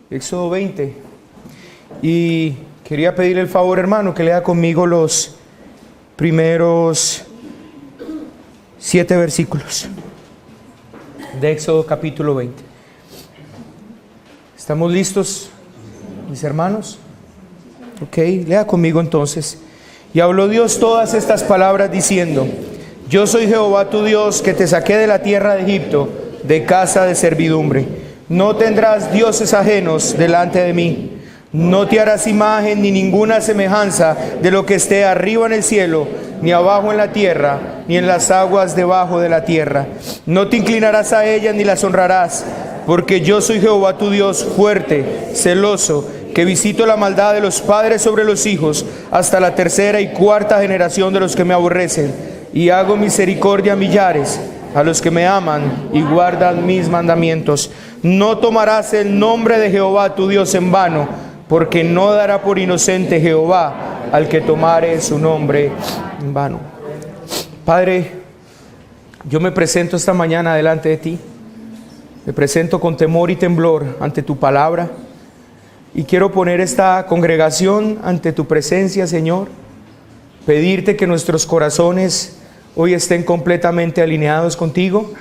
Éxodo 20. Y quería pedirle el favor, hermano, que lea conmigo los primeros 7 versículos de Éxodo capítulo 20. ¿Estamos listos, mis hermanos? Ok, lea conmigo entonces. Y habló Dios todas estas palabras diciendo: Yo soy Jehová tu Dios, que te saqué de la tierra de Egipto, de casa de servidumbre. No tendrás dioses ajenos delante de mí. No te harás imagen ni ninguna semejanza de lo que esté arriba en el cielo, ni abajo en la tierra, ni en las aguas debajo de la tierra. No te inclinarás a ellas ni las honrarás, porque yo soy Jehová tu Dios, fuerte, celoso, que visito la maldad de los padres sobre los hijos, hasta la 3ª y 4ª generación de los que me aborrecen, y hago misericordia a millares, a los que me aman y guardan mis mandamientos. No tomarás el nombre de Jehová tu Dios en vano, porque no dará por inocente Jehová al que tomare su nombre en vano. Padre, yo me presento esta mañana delante de ti. Me presento con temor y temblor ante tu palabra. Y quiero poner esta congregación ante tu presencia, Señor. Pedirte que nuestros corazones hoy estén completamente alineados contigo.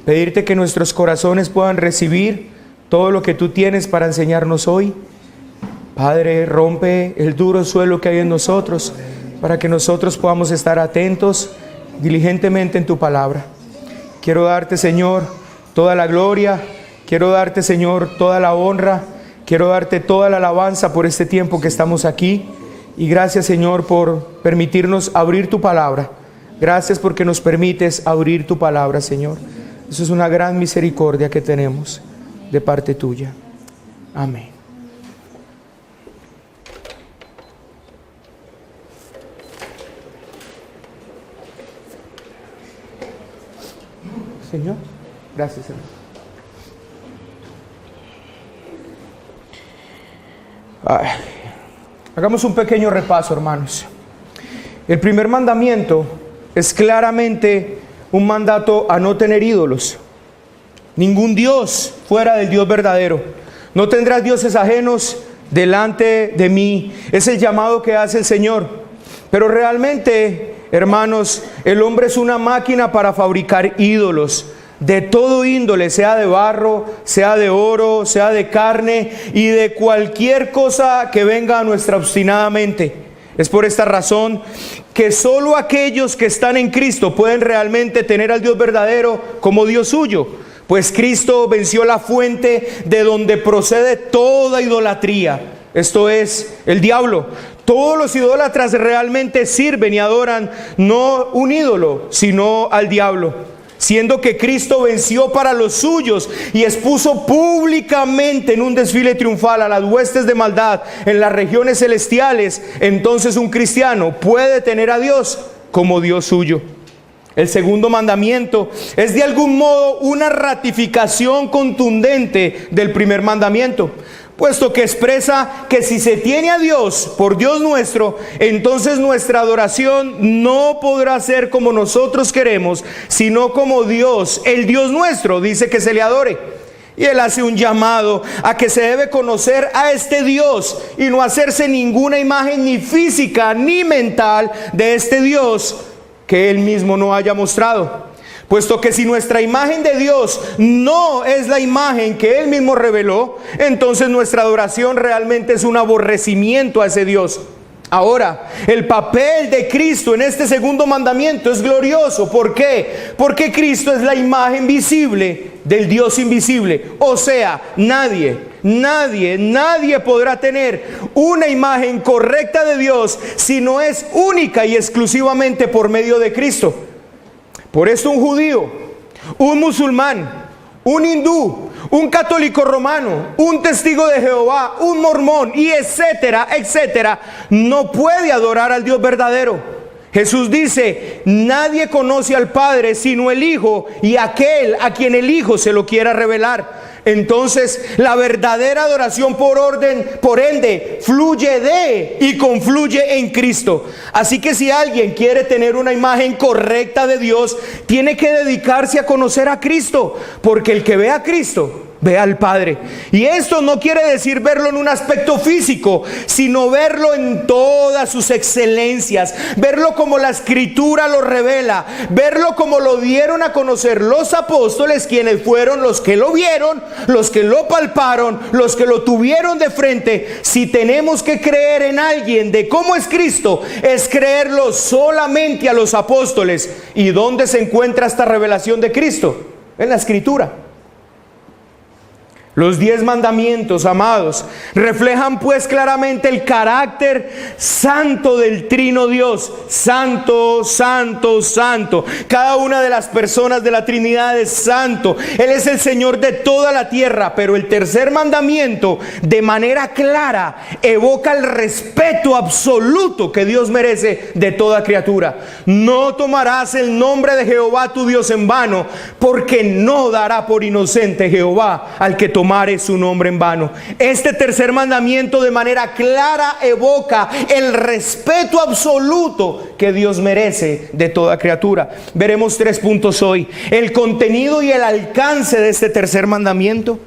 Pedirte que nuestros corazones puedan recibir todo lo que tú tienes para enseñarnos hoy. Padre, rompe el duro suelo que hay en nosotros, para que nosotros podamos estar atentos diligentemente en tu palabra. Quiero darte, Señor, toda la gloria. Quiero darte, Señor, toda la honra. Quiero darte toda la alabanza por este tiempo que estamos aquí. Y gracias, Señor, por permitirnos abrir tu palabra. Gracias porque nos permites abrir tu palabra, Señor. Eso es una gran misericordia que tenemos de parte tuya. Amén. Señor, gracias, Señor. Hagamos un pequeño repaso, hermanos. El primer mandamiento es claramente un mandato a no tener ídolos. Ningún Dios fuera del Dios verdadero. No tendrás dioses ajenos delante de mí. Es el llamado que hace el Señor. Pero realmente, hermanos, el hombre es una máquina para fabricar ídolos de todo índole, sea de barro, sea de oro, sea de carne y de cualquier cosa que venga a nuestra obstinada mente. Es por esta razón que solo aquellos que están en Cristo pueden realmente tener al Dios verdadero como Dios suyo, pues Cristo venció la fuente de donde procede toda idolatría, esto es, el diablo. Todos los idólatras realmente sirven y adoran no un ídolo, sino al diablo. Siendo que Cristo venció para los suyos y expuso públicamente en un desfile triunfal a las huestes de maldad en las regiones celestiales, entonces un cristiano puede tener a Dios como Dios suyo. El segundo mandamiento es de algún modo una ratificación contundente del primer mandamiento, puesto que expresa que si se tiene a Dios por Dios nuestro, entonces nuestra adoración no podrá ser como nosotros queremos, sino como Dios, el Dios nuestro, dice que se le adore. Y Él hace un llamado a que se debe conocer a este Dios y no hacerse ninguna imagen ni física ni mental de este Dios que Él mismo no haya mostrado. Puesto que si nuestra imagen de Dios no es la imagen que Él mismo reveló, entonces nuestra adoración realmente es un aborrecimiento a ese Dios. Ahora, el papel de Cristo en este segundo mandamiento es glorioso. ¿Por qué? Porque Cristo es la imagen visible del Dios invisible. O sea, nadie podrá tener una imagen correcta de Dios si no es única y exclusivamente por medio de Cristo. Por esto un judío, un musulmán, un hindú, un católico romano, un testigo de Jehová, un mormón y etcétera, etcétera, no puede adorar al Dios verdadero. Jesús dice: nadie conoce al Padre sino el Hijo y aquel a quien el Hijo se lo quiera revelar. Entonces la verdadera adoración por ende fluye de y confluye en Cristo. Así que si alguien quiere tener una imagen correcta de Dios, tiene que dedicarse a conocer a Cristo, porque el que ve a Cristo ve al Padre. Y esto no quiere decir verlo en un aspecto físico, sino verlo en todas sus excelencias, verlo como la Escritura lo revela, verlo como lo dieron a conocer los apóstoles, quienes fueron los que lo vieron, los que lo palparon, los que lo tuvieron de frente. Si tenemos que creer en alguien de cómo es Cristo, es creerlo solamente a los apóstoles. ¿Y dónde se encuentra esta revelación de Cristo? En la Escritura. Los 10 mandamientos, amados, reflejan pues claramente el carácter santo del Trino Dios. Santo, santo, santo. Cada una de las personas de la Trinidad es santo. Él es el Señor de toda la tierra. Pero el tercer mandamiento, de manera clara, evoca el respeto absoluto que Dios merece de toda criatura. No tomarás el nombre de Jehová tu Dios en vano, porque no dará por inocente Jehová al que tomare su nombre en vano. Este tercer mandamiento de manera clara evoca el respeto absoluto que Dios merece de toda criatura. Veremos 3 puntos hoy: el contenido y el alcance de este tercer mandamiento.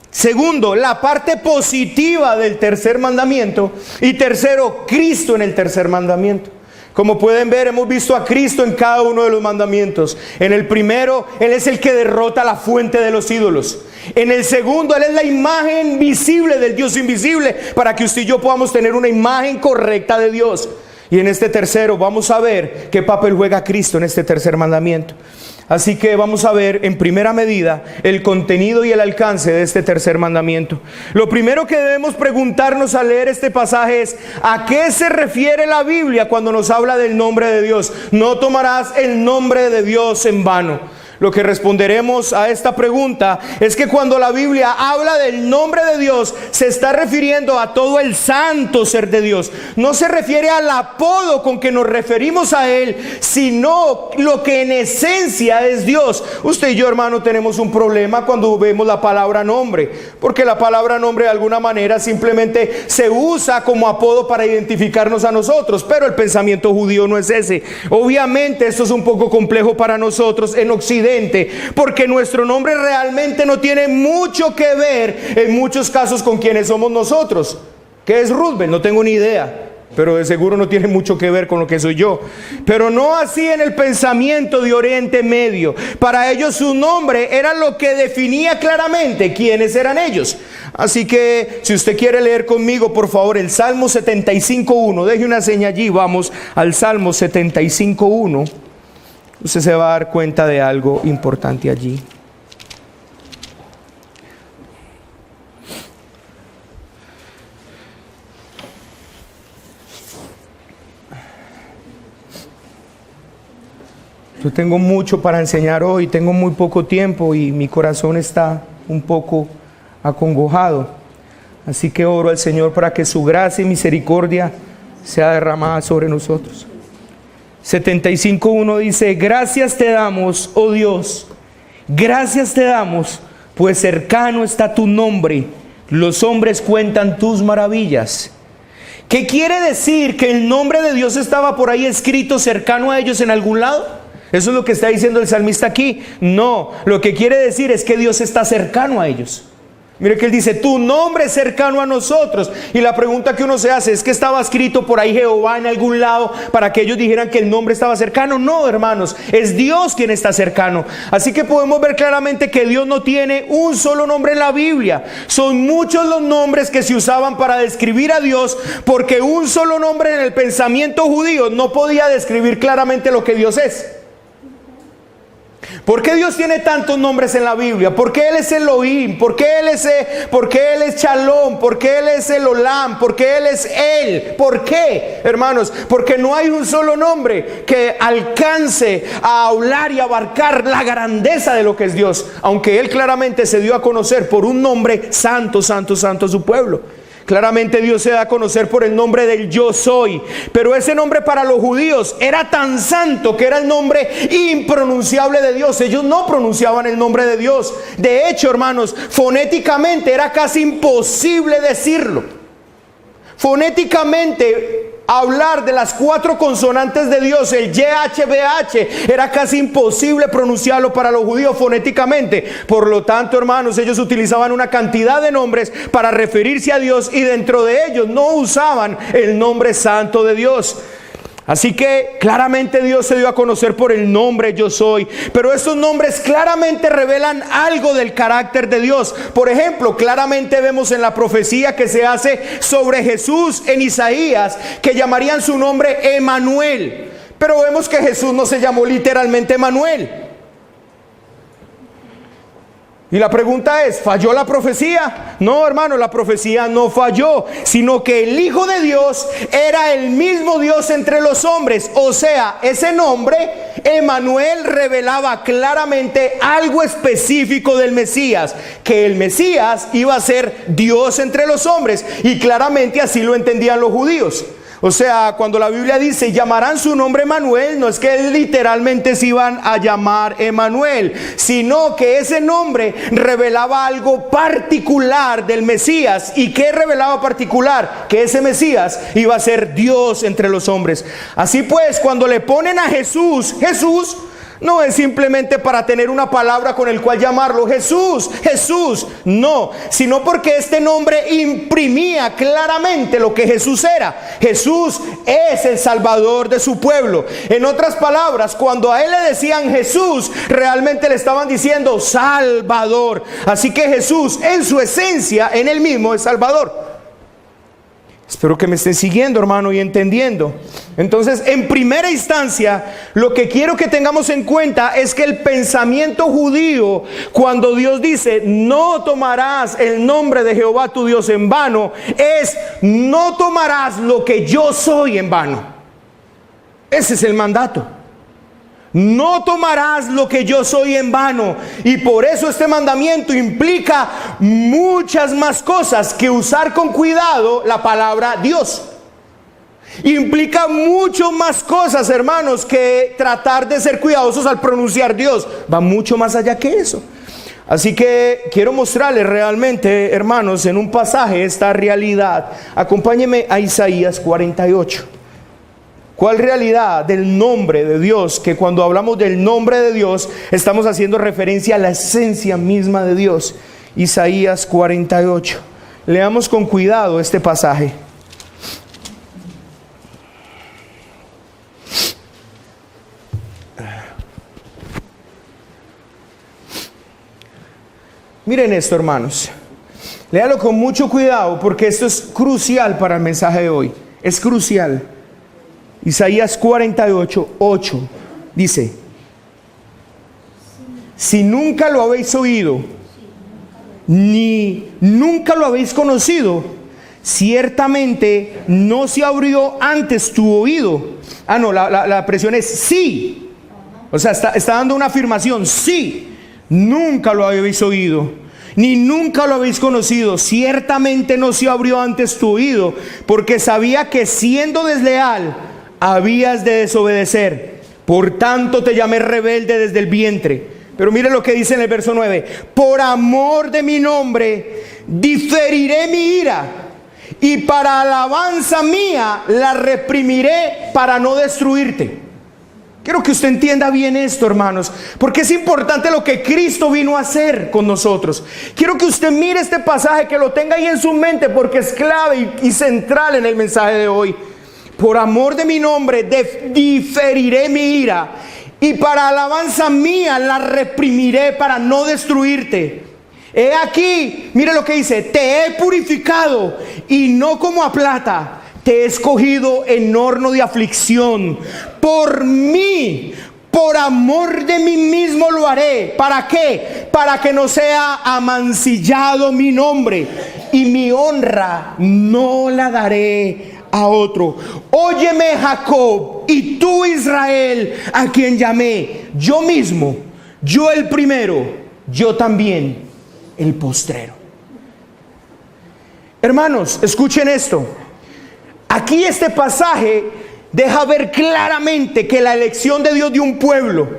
Segundo, la parte positiva del tercer mandamiento. Y tercero, Cristo en el tercer mandamiento. Como pueden ver, hemos visto a Cristo en cada uno de los mandamientos. En el primero, Él es el que derrota la fuente de los ídolos. En el segundo, Él es la imagen visible del Dios invisible, para que usted y yo podamos tener una imagen correcta de Dios. Y en este tercero vamos a ver qué papel juega Cristo en este tercer mandamiento. Así que vamos a ver en primera medida el contenido y el alcance de este tercer mandamiento. Lo primero que debemos preguntarnos al leer este pasaje es: ¿a qué se refiere la Biblia cuando nos habla del nombre de Dios? No tomarás el nombre de Dios en vano. Lo que responderemos a esta pregunta es que cuando la Biblia habla del nombre de Dios, se está refiriendo a todo el santo ser de Dios. No se refiere al apodo con que nos referimos a Él, sino lo que en esencia es Dios. Usted y yo, hermano, tenemos un problema cuando vemos la palabra nombre, porque la palabra nombre de alguna manera simplemente se usa como apodo para identificarnos a nosotros, pero el pensamiento judío no es ese. Obviamente esto es un poco complejo para nosotros en Occidente, porque nuestro nombre realmente no tiene mucho que ver en muchos casos con quienes somos nosotros. ¿Qué es Roosevelt? No tengo ni idea, pero de seguro no tiene mucho que ver con lo que soy yo. Pero no así en el pensamiento de Oriente Medio. Para ellos su nombre era lo que definía claramente quiénes eran ellos. Así que si usted quiere leer conmigo, por favor, el Salmo 75:1, deje una seña allí, vamos al Salmo 75:1. Usted se va a dar cuenta de algo importante allí. Yo tengo mucho para enseñar hoy, tengo muy poco tiempo y mi corazón está un poco acongojado. Así que oro al Señor para que su gracia y misericordia sea derramada sobre nosotros. 75:1 dice: gracias te damos, oh Dios, gracias te damos, pues cercano está tu nombre, los hombres cuentan tus maravillas. ¿Qué quiere decir? ¿Que el nombre de Dios estaba por ahí escrito cercano a ellos en algún lado? ¿Eso es lo que está diciendo el salmista aquí? No, lo que quiere decir es que Dios está cercano a ellos. Mire que él dice: tu nombre es cercano a nosotros. Y la pregunta que uno se hace es: ¿que estaba escrito por ahí Jehová en algún lado para que ellos dijeran que el nombre estaba cercano? No, hermanos, es Dios quien está cercano. Así que podemos ver claramente que Dios no tiene un solo nombre en la Biblia. Son muchos los nombres que se usaban para describir a Dios, porque un solo nombre en el pensamiento judío no podía describir claramente lo que Dios es. ¿Por qué Dios tiene tantos nombres en la Biblia? ¿Por qué Él es Elohim? ¿Por qué Él es Shalom? ¿Por qué Él es el Olam? ¿Por qué Él es Él? ¿Por qué, hermanos? Porque no hay un solo nombre que alcance a hablar y abarcar la grandeza de lo que es Dios, aunque Él claramente se dio a conocer por un nombre: santo, santo, santo a su pueblo. Claramente Dios se da a conocer por el nombre del Yo Soy. Pero ese nombre para los judíos era tan santo que era el nombre impronunciable de Dios. Ellos no pronunciaban el nombre de Dios. De hecho, hermanos, fonéticamente era casi imposible decirlo. Fonéticamente hablar de las 4 consonantes de Dios, el YHWH, era casi imposible pronunciarlo para los judíos fonéticamente. Por lo tanto, hermanos, ellos utilizaban una cantidad de nombres para referirse a Dios, y dentro de ellos no usaban el nombre santo de Dios. Así que claramente Dios se dio a conocer por el nombre Yo Soy. Pero estos nombres claramente revelan algo del carácter de Dios. Por ejemplo, claramente vemos en la profecía que se hace sobre Jesús en Isaías, que llamarían su nombre Emanuel. Pero vemos que Jesús no se llamó literalmente Emanuel. Y la pregunta es, ¿falló la profecía? No, hermano, la profecía no falló, sino que el Hijo de Dios era el mismo Dios entre los hombres. O sea, ese nombre, Emanuel, revelaba claramente algo específico del Mesías, que el Mesías iba a ser Dios entre los hombres, y claramente así lo entendían los judíos. O sea, cuando la Biblia dice llamarán su nombre Emanuel, no es que literalmente se iban a llamar Emanuel, sino que ese nombre revelaba algo particular del Mesías. ¿Y qué revelaba particular? Que ese Mesías iba a ser Dios entre los hombres. Así pues, cuando le ponen a Jesús, Jesús no es simplemente para tener una palabra con el cual llamarlo Jesús, Jesús, no, sino porque este nombre imprimía claramente lo que Jesús era. Jesús es el Salvador de su pueblo. En otras palabras, cuando a él le decían Jesús, realmente le estaban diciendo Salvador. Así que Jesús, en su esencia, en él mismo es Salvador. Espero que me estén siguiendo, hermano, y entendiendo. Entonces, en primera instancia, lo que quiero que tengamos en cuenta es que el pensamiento judío, cuando Dios dice no tomarás el nombre de Jehová tu Dios en vano, es no tomarás lo que yo soy en vano. Ese es el mandato. No tomarás lo que yo soy en vano. Y por eso este mandamiento implica muchas más cosas que usar con cuidado la palabra Dios. Implica mucho más cosas, hermanos, que tratar de ser cuidadosos al pronunciar Dios. Va mucho más allá que eso. Así que quiero mostrarles realmente, hermanos, en un pasaje esta realidad. Acompáñenme a Isaías 48. ¿Cuál realidad del nombre de Dios? Que cuando hablamos del nombre de Dios, estamos haciendo referencia a la esencia misma de Dios. Isaías 48. Leamos con cuidado este pasaje. Miren esto, hermanos. Léalo con mucho cuidado, porque esto es crucial para el mensaje de hoy. Es crucial. Isaías 48, 8 dice: si nunca lo habéis oído, ni nunca lo habéis conocido, ciertamente no se abrió antes tu oído. Ah, no, la expresión es sí. O sea, está dando una afirmación. Sí, nunca lo habéis oído, ni nunca lo habéis conocido. Ciertamente no se abrió antes tu oído, porque sabía que siendo desleal habías de desobedecer. Por tanto te llamé rebelde desde el vientre. Pero mire lo que dice en el verso 9: por amor de mi nombre diferiré mi ira, y para alabanza mía la reprimiré para no destruirte. Quiero que usted entienda bien esto, hermanos, porque es importante lo que Cristo vino a hacer con nosotros. Quiero que usted mire este pasaje, que lo tenga ahí en su mente, porque es clave y central en el mensaje de hoy. Por amor de mi nombre diferiré mi ira, y para alabanza mía la reprimiré para no destruirte. He aquí, mire lo que dice: te he purificado y no como a plata, te he escogido en horno de aflicción. Por mí, por amor de mí mismo lo haré. ¿Para qué? Para que no sea amancillado mi nombre, y mi honra no la daré a otro. Óyeme, Jacob, y tú, Israel, a quien llamé, yo mismo, yo el primero, yo también el postrero. Hermanos, escuchen esto. Aquí este pasaje deja ver claramente que la elección de Dios de un pueblo,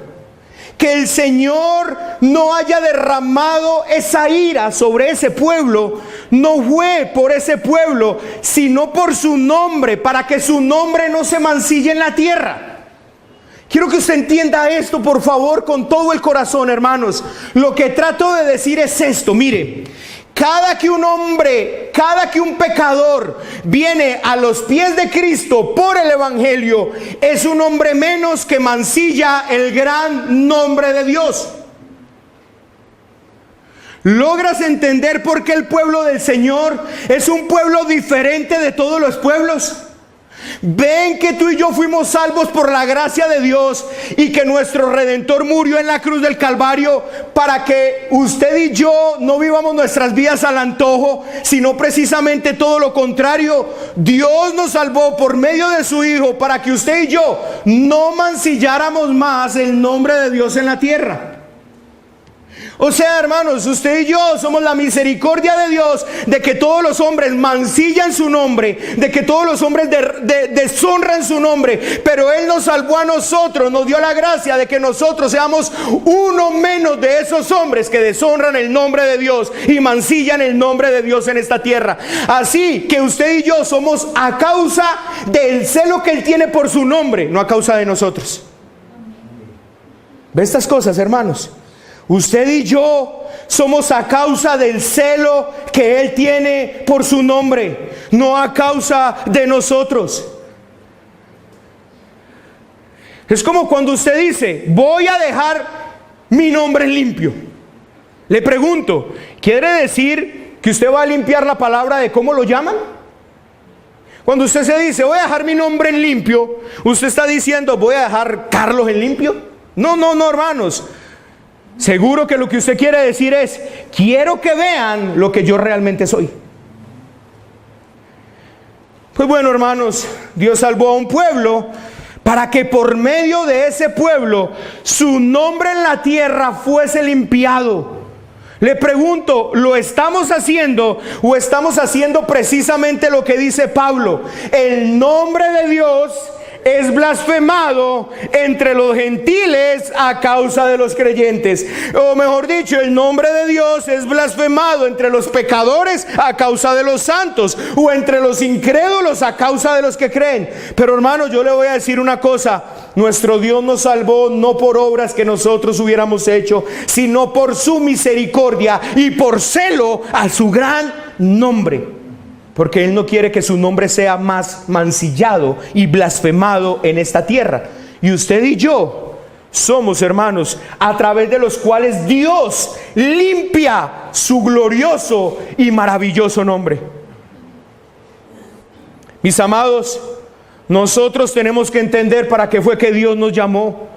que el Señor no haya derramado esa ira sobre ese pueblo, no fue por ese pueblo, sino por su nombre, para que su nombre no se mancille en la tierra. Quiero que usted entienda esto, por favor, con todo el corazón, hermanos. Lo que trato de decir es esto, mire. Cada que un hombre, cada que un pecador viene a los pies de Cristo por el Evangelio, es un hombre menos que mancilla el gran nombre de Dios. ¿Logras entender por qué el pueblo del Señor es un pueblo diferente de todos los pueblos? Ven que tú y yo fuimos salvos por la gracia de Dios y que nuestro Redentor murió en la cruz del Calvario para que usted y yo no vivamos nuestras vidas al antojo, sino precisamente todo lo contrario. Dios nos salvó por medio de su Hijo para que usted y yo no mancilláramos más el nombre de Dios en la tierra. O sea, hermanos, usted y yo somos la misericordia de Dios de que todos los hombres mancillan su nombre, de que todos los hombres deshonran su nombre, pero Él nos salvó a nosotros, nos dio la gracia de que nosotros seamos uno menos de esos hombres que deshonran el nombre de Dios y mancillan el nombre de Dios en esta tierra. Así que usted y yo somos a causa del celo que Él tiene por su nombre, no a causa de nosotros. ¿Ve estas cosas, hermanos? Usted y yo somos a causa del celo que Él tiene por su nombre, no a causa de nosotros. Es como cuando usted dice, voy a dejar mi nombre limpio. Le pregunto, ¿quiere decir que usted va a limpiar la palabra de cómo lo llaman? Cuando usted se dice, voy a dejar mi nombre en limpio, ¿usted está diciendo, voy a dejar Carlos en limpio? No, hermanos. Seguro que lo que usted quiere decir es, quiero que vean lo que yo realmente soy. Pues bueno, hermanos, Dios salvó a un pueblo para que por medio de ese pueblo su nombre en la tierra fuese limpiado. Le pregunto, ¿lo estamos haciendo o estamos haciendo precisamente lo que dice Pablo? El nombre de Dios es blasfemado entre los gentiles a causa de los creyentes. O mejor dicho, el nombre de Dios es blasfemado entre los pecadores a causa de los santos, o entre los incrédulos a causa de los que creen. Pero hermanos, yo le voy a decir una cosa: nuestro Dios nos salvó no por obras que nosotros hubiéramos hecho, sino por su misericordia y por celo a su gran nombre. Porque Él no quiere que su nombre sea más mancillado y blasfemado en esta tierra. Y usted y yo somos, hermanos, a través de los cuales Dios limpia su glorioso y maravilloso nombre. Mis amados, nosotros tenemos que entender para qué fue que Dios nos llamó.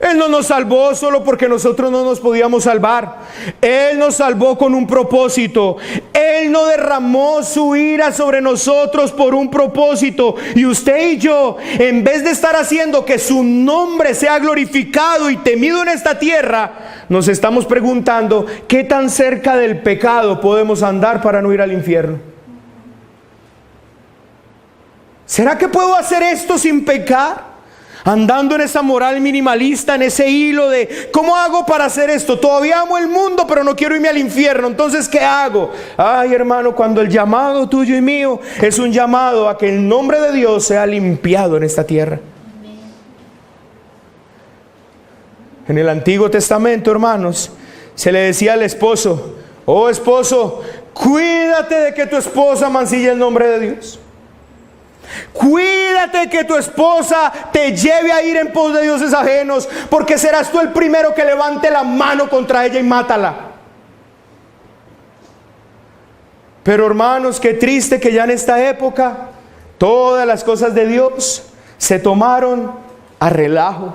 Él no nos salvó solo porque nosotros no nos podíamos salvar. Él nos salvó con un propósito. Él no derramó su ira sobre nosotros por un propósito. Y usted y yo, en vez de estar haciendo que su nombre sea glorificado y temido en esta tierra, nos estamos preguntando qué tan cerca del pecado podemos andar para no ir al infierno. ¿Será que puedo hacer esto sin pecar? Andando en esa moral minimalista, en ese hilo de ¿cómo hago para hacer esto? Todavía amo el mundo, pero no quiero irme al infierno. Entonces, ¿qué hago? Ay, hermano, cuando el llamado tuyo y mío es un llamado a que el nombre de Dios sea limpiado en esta tierra. En el Antiguo Testamento, hermanos, se le decía al esposo: oh esposo, cuídate de que tu esposa mancille el nombre de Dios. Cuídate que tu esposa te lleve a ir en pos de dioses ajenos, porque serás tú el primero que levante la mano contra ella y mátala. Pero hermanos, qué triste que ya en esta época todas las cosas de Dios se tomaron a relajo.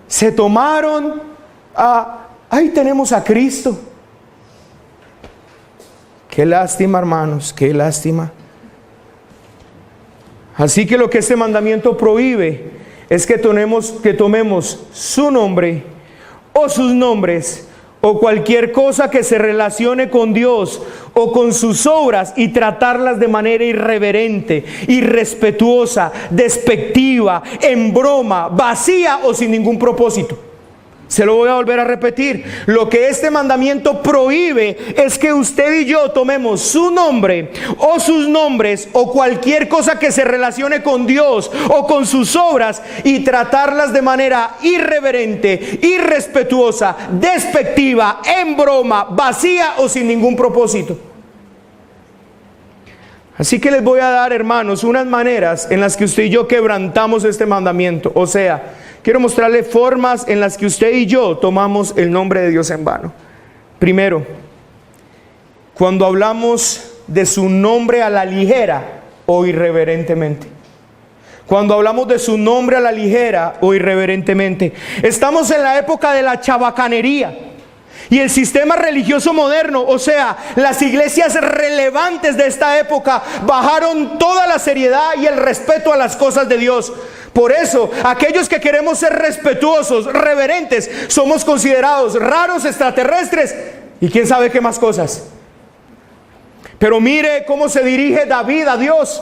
Se tomaron a, ahí tenemos a Cristo. Qué lástima, hermanos, qué lástima. Así que lo que este mandamiento prohíbe es que tomemos su nombre o sus nombres o cualquier cosa que se relacione con Dios o con sus obras y tratarlas de manera irreverente, irrespetuosa, despectiva, en broma, vacía o sin ningún propósito. Se lo voy a volver a repetir. Lo que este mandamiento prohíbe es que usted y yo tomemos su nombre o sus nombres o cualquier cosa que se relacione con Dios o con sus obras y tratarlas de manera irreverente, irrespetuosa, despectiva, en broma, vacía o sin ningún propósito. Así que les voy a dar, hermanos, unas maneras en las que usted y yo quebrantamos este mandamiento. O sea, quiero mostrarle formas en las que usted y yo tomamos el nombre de Dios en vano. Primero, cuando hablamos de su nombre a la ligera o irreverentemente. Cuando hablamos de su nombre a la ligera o irreverentemente. Estamos en la época de la chabacanería. Y el sistema religioso moderno, o sea, las iglesias relevantes de esta época, bajaron toda la seriedad y el respeto a las cosas de Dios. Por eso, aquellos que queremos ser respetuosos, reverentes, somos considerados raros, extraterrestres y quién sabe qué más cosas. Pero mire cómo se dirige David a Dios.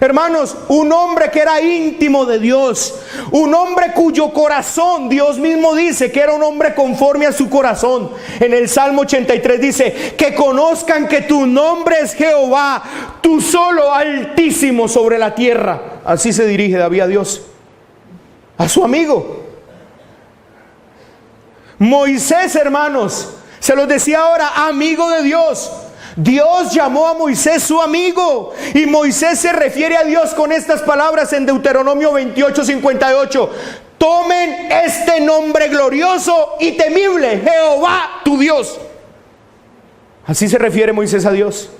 Hermanos, un hombre que era íntimo de Dios, un hombre cuyo corazón, Dios mismo dice que era un hombre conforme a su corazón. En el Salmo 83 dice, que conozcan que tu nombre es Jehová, tú solo, altísimo sobre la tierra. Así se dirige David a Dios, a su amigo. Moisés, hermanos, se los decía ahora, amigo de Dios. Dios llamó a Moisés su amigo y Moisés se refiere a Dios con estas palabras en Deuteronomio 28:58. Tomen este nombre glorioso y temible, Jehová tu Dios. Así se refiere Moisés a Dios.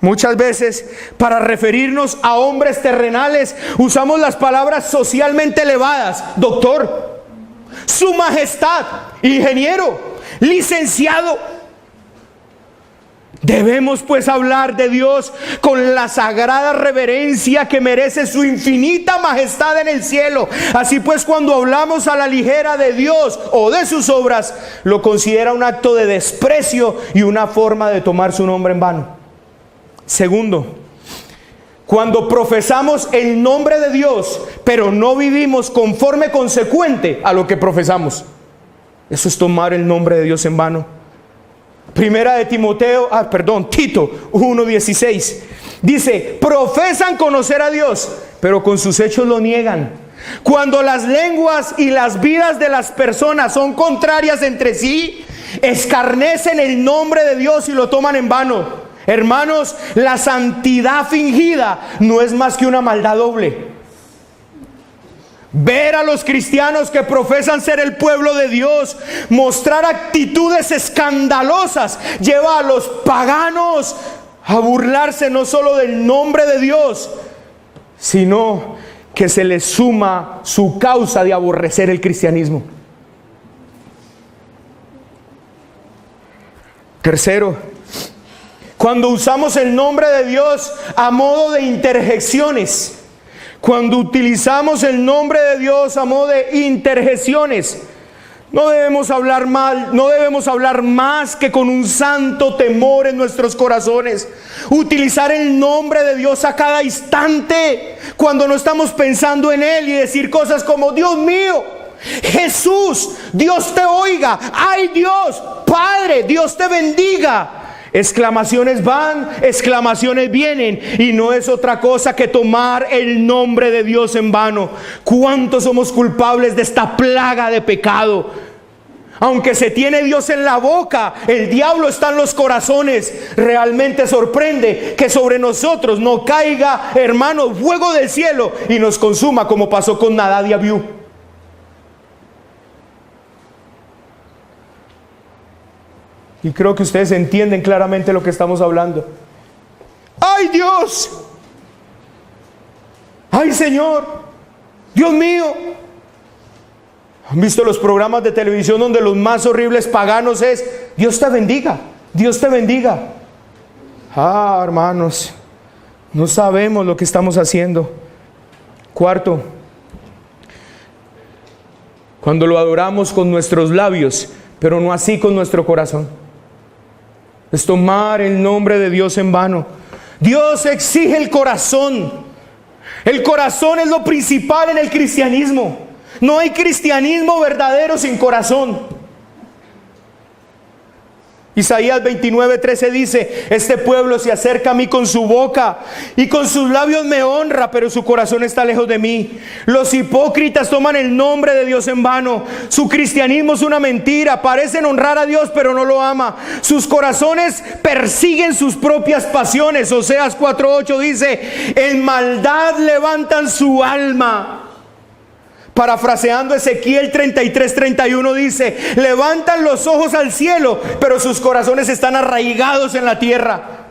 Muchas veces para referirnos a hombres terrenales usamos las palabras socialmente elevadas: doctor, su majestad, ingeniero, licenciado. Debemos pues hablar de Dios con la sagrada reverencia que merece su infinita majestad en el cielo. Así pues, cuando hablamos a la ligera de Dios o de sus obras, lo considera un acto de desprecio y una forma de tomar su nombre en vano. Segundo, cuando profesamos el nombre de Dios, pero no vivimos conforme consecuente a lo que profesamos, eso es tomar el nombre de Dios en vano. Primera de Tito 1:16 dice, profesan conocer a Dios, pero con sus hechos lo niegan. Cuando las lenguas y las vidas de las personas son contrarias entre sí, escarnecen el nombre de Dios y lo toman en vano. Hermanos, la santidad fingida no es más que una maldad doble. Ver a los cristianos que profesan ser el pueblo de Dios mostrar actitudes escandalosas lleva a los paganos a burlarse no solo del nombre de Dios, sino que se les suma su causa de aborrecer el cristianismo. Tercero, cuando usamos el nombre de Dios a modo de interjecciones, cuando utilizamos el nombre de Dios a modo de interjecciones, no debemos hablar más que con un santo temor en nuestros corazones. Utilizar el nombre de Dios a cada instante, cuando no estamos pensando en Él, y decir cosas como: Dios mío, Jesús, Dios te oiga, ay Dios, Padre, Dios te bendiga. Exclamaciones van, exclamaciones vienen, y no es otra cosa que tomar el nombre de Dios en vano. ¿Cuántos somos culpables de esta plaga de pecado? Aunque se tiene Dios en la boca, el diablo está en los corazones. Realmente sorprende que sobre nosotros no caiga, hermanos, fuego del cielo y nos consuma, como pasó con Nadab y Abiú. Y creo que ustedes entienden claramente lo que estamos hablando. ¡Ay, Dios! ¡Ay, Señor! ¡Dios mío! ¿Han visto los programas de televisión donde los más horribles paganos es: Dios te bendiga, Dios te bendiga? Ah, hermanos, no sabemos lo que estamos haciendo. Cuarto, cuando lo adoramos con nuestros labios, pero no así con nuestro corazón, es tomar el nombre de Dios en vano. Dios exige el corazón. El corazón es lo principal en el cristianismo. No hay cristianismo verdadero sin corazón. Isaías 29:13 dice: este pueblo se acerca a mí con su boca y con sus labios me honra, pero su corazón está lejos de mí. Los hipócritas toman el nombre de Dios en vano. Su cristianismo es una mentira. Parecen honrar a Dios, pero no lo ama. Sus corazones persiguen sus propias pasiones. Oseas 4:8 dice: en maldad levantan su alma. Parafraseando Ezequiel 33:31 dice: levantan los ojos al cielo, pero sus corazones están arraigados en la tierra.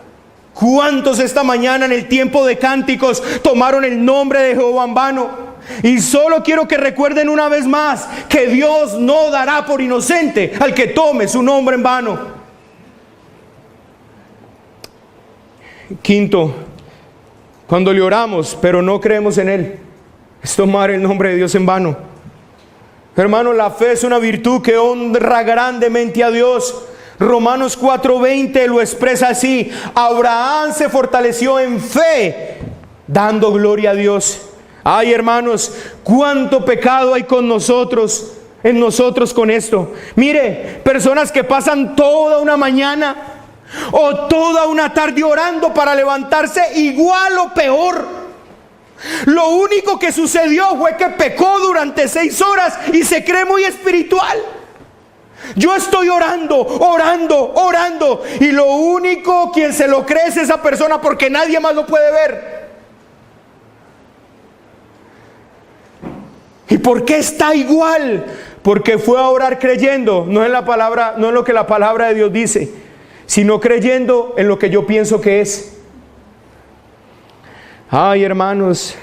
¿Cuántos esta mañana en el tiempo de cánticos tomaron el nombre de Jehová en vano? Y solo quiero que recuerden una vez más que Dios no dará por inocente al que tome su nombre en vano. Quinto, cuando le oramos pero no creemos en Él, es tomar el nombre de Dios en vano. Hermano, la fe es una virtud que honra grandemente a Dios. Romanos 4:20 lo expresa así: Abraham se fortaleció en fe, dando gloria a Dios. Ay, hermanos, cuánto pecado hay con nosotros, en nosotros con esto. Mire, personas que pasan toda una mañana o toda una tarde orando para levantarse igual o peor. Lo único que sucedió fue que pecó durante 6 horas y se cree muy espiritual. Yo estoy orando, y lo único quien se lo cree es esa persona, porque nadie más lo puede ver. ¿Y por qué está igual? Porque fue a orar creyendo, no en la palabra, no en lo que la palabra de Dios dice, sino creyendo en lo que yo pienso que es. Ay, hermanos,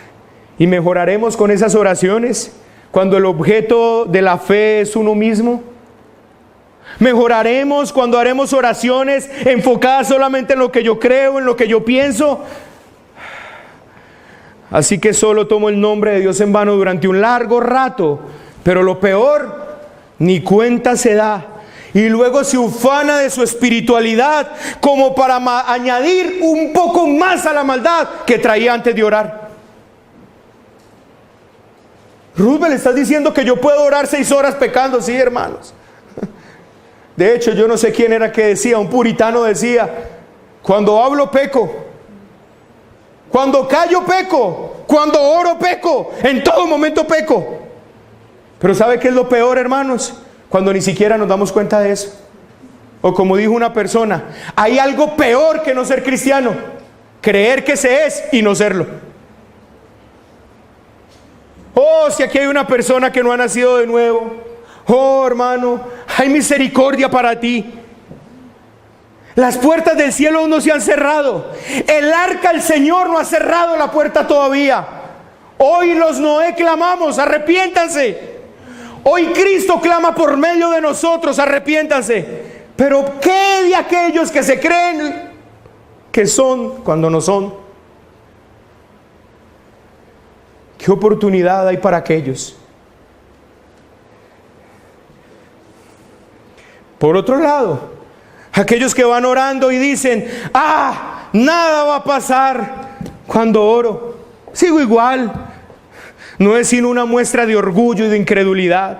¿y mejoraremos con esas oraciones cuando el objeto de la fe es uno mismo? ¿Mejoraremos cuando haremos oraciones enfocadas solamente en lo que yo creo, en lo que yo pienso? Así que solo tomo el nombre de Dios en vano durante un largo rato, pero lo peor, ni cuenta se da. Y luego se ufana de su espiritualidad como para añadir un poco más a la maldad que traía antes de orar. Roosevelt, ¿estás diciendo que yo puedo orar 6 horas pecando? Sí, hermanos. De hecho, yo no sé quién era que decía, un puritano decía: cuando hablo peco, cuando callo peco, cuando oro peco, en todo momento peco. Pero ¿sabe qué es lo peor, hermanos? Cuando ni siquiera nos damos cuenta de eso. O como dijo una persona: hay algo peor que no ser cristiano: creer que se es y no serlo. Oh, si aquí hay una persona que no ha nacido de nuevo, oh, hermano, hay misericordia para ti. Las puertas del cielo no se han cerrado. El arca del Señor no ha cerrado la puerta todavía. Hoy los Noé clamamos: arrepiéntanse. Hoy Cristo clama por medio de nosotros: arrepiéntanse. Pero ¿qué de aquellos que se creen que son cuando no son? ¿Qué oportunidad hay para aquellos? Por otro lado, aquellos que van orando y dicen: nada va a pasar cuando oro, sigo igual. No es sino una muestra de orgullo y de incredulidad.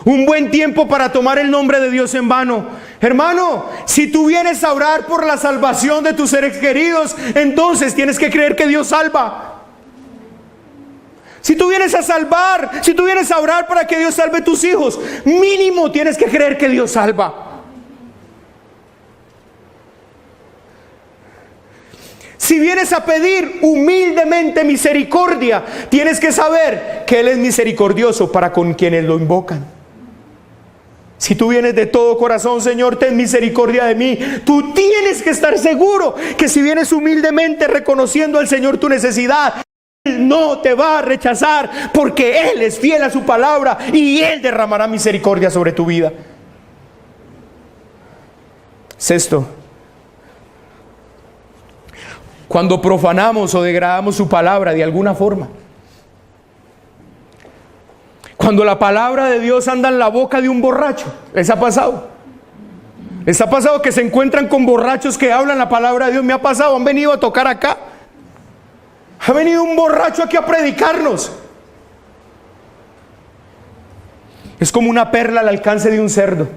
Un buen tiempo para tomar el nombre de Dios en vano. Hermano, si tú vienes a orar por la salvación de tus seres queridos, entonces tienes que creer que Dios salva. Si tú vienes a salvar, si tú vienes a orar para que Dios salve tus hijos, mínimo tienes que creer que Dios salva. Si vienes a pedir humildemente misericordia, tienes que saber que Él es misericordioso para con quienes lo invocan. Si tú vienes de todo corazón: Señor, ten misericordia de mí, tú tienes que estar seguro que si vienes humildemente reconociendo al Señor tu necesidad, Él no te va a rechazar, porque Él es fiel a su palabra y Él derramará misericordia sobre tu vida. Sexto, cuando profanamos o degradamos su palabra de alguna forma. Cuando la palabra de Dios anda en la boca de un borracho, ¿les ha pasado? ¿Les ha pasado que se encuentran con borrachos que hablan la palabra de Dios? Me ha pasado, han venido a tocar acá. Ha venido un borracho aquí a predicarnos. Es como una perla al alcance de un cerdo.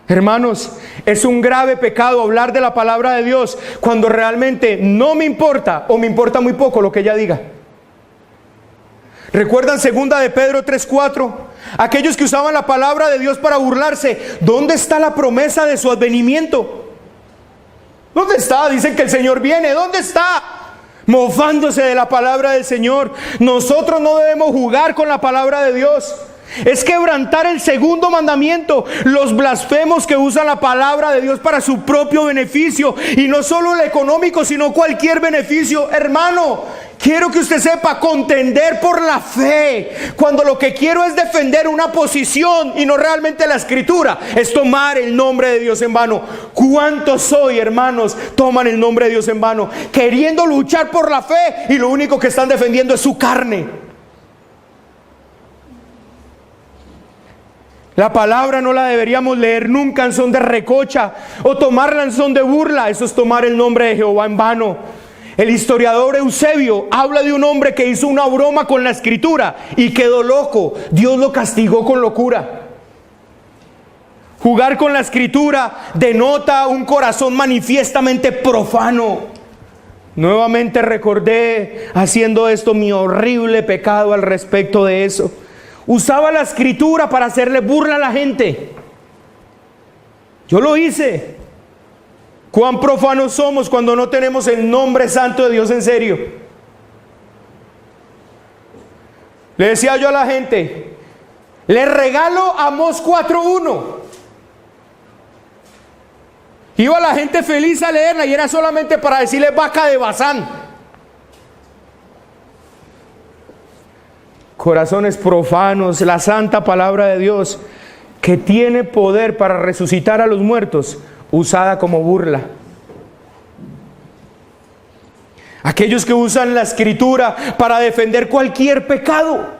Hermanos, es un grave pecado hablar de la palabra de Dios cuando realmente no me importa o me importa muy poco lo que ella diga. ¿Recuerdan 2 de Pedro 3:4? Aquellos que usaban la palabra de Dios para burlarse. ¿Dónde está la promesa de su advenimiento? ¿Dónde está? Dicen que el Señor viene. ¿Dónde está? Mofándose de la palabra del Señor. Nosotros no debemos jugar con la palabra de Dios. Es quebrantar el segundo mandamiento. Los blasfemos que usan la palabra de Dios para su propio beneficio, y no solo el económico, sino cualquier beneficio. Hermano, quiero que usted sepa, contender por la fe, cuando lo que quiero es defender una posición y no realmente la escritura, es tomar el nombre de Dios en vano. ¿Cuántos hoy, hermanos, toman el nombre de Dios en vano, queriendo luchar por la fe, y lo único que están defendiendo es su carne? La palabra no la deberíamos leer nunca en son de recocha o tomarla en son de burla. Eso es tomar el nombre de Jehová en vano. El historiador Eusebio habla de un hombre que hizo una broma con la escritura y quedó loco. Dios lo castigó con locura. Jugar con la escritura denota un corazón manifiestamente profano. Nuevamente recordé haciendo esto mi horrible pecado al respecto de eso. Usaba la escritura para hacerle burla a la gente. Yo lo hice. Cuán profanos somos cuando no tenemos el nombre santo de Dios en serio. Le decía yo a la gente, le regalo Amós 4:1. Iba la gente feliz a leerla y era solamente para decirle vaca de Bazán. Corazones profanos, la santa palabra de Dios, que tiene poder para resucitar a los muertos, usada como burla. Aquellos que usan la escritura para defender cualquier pecado.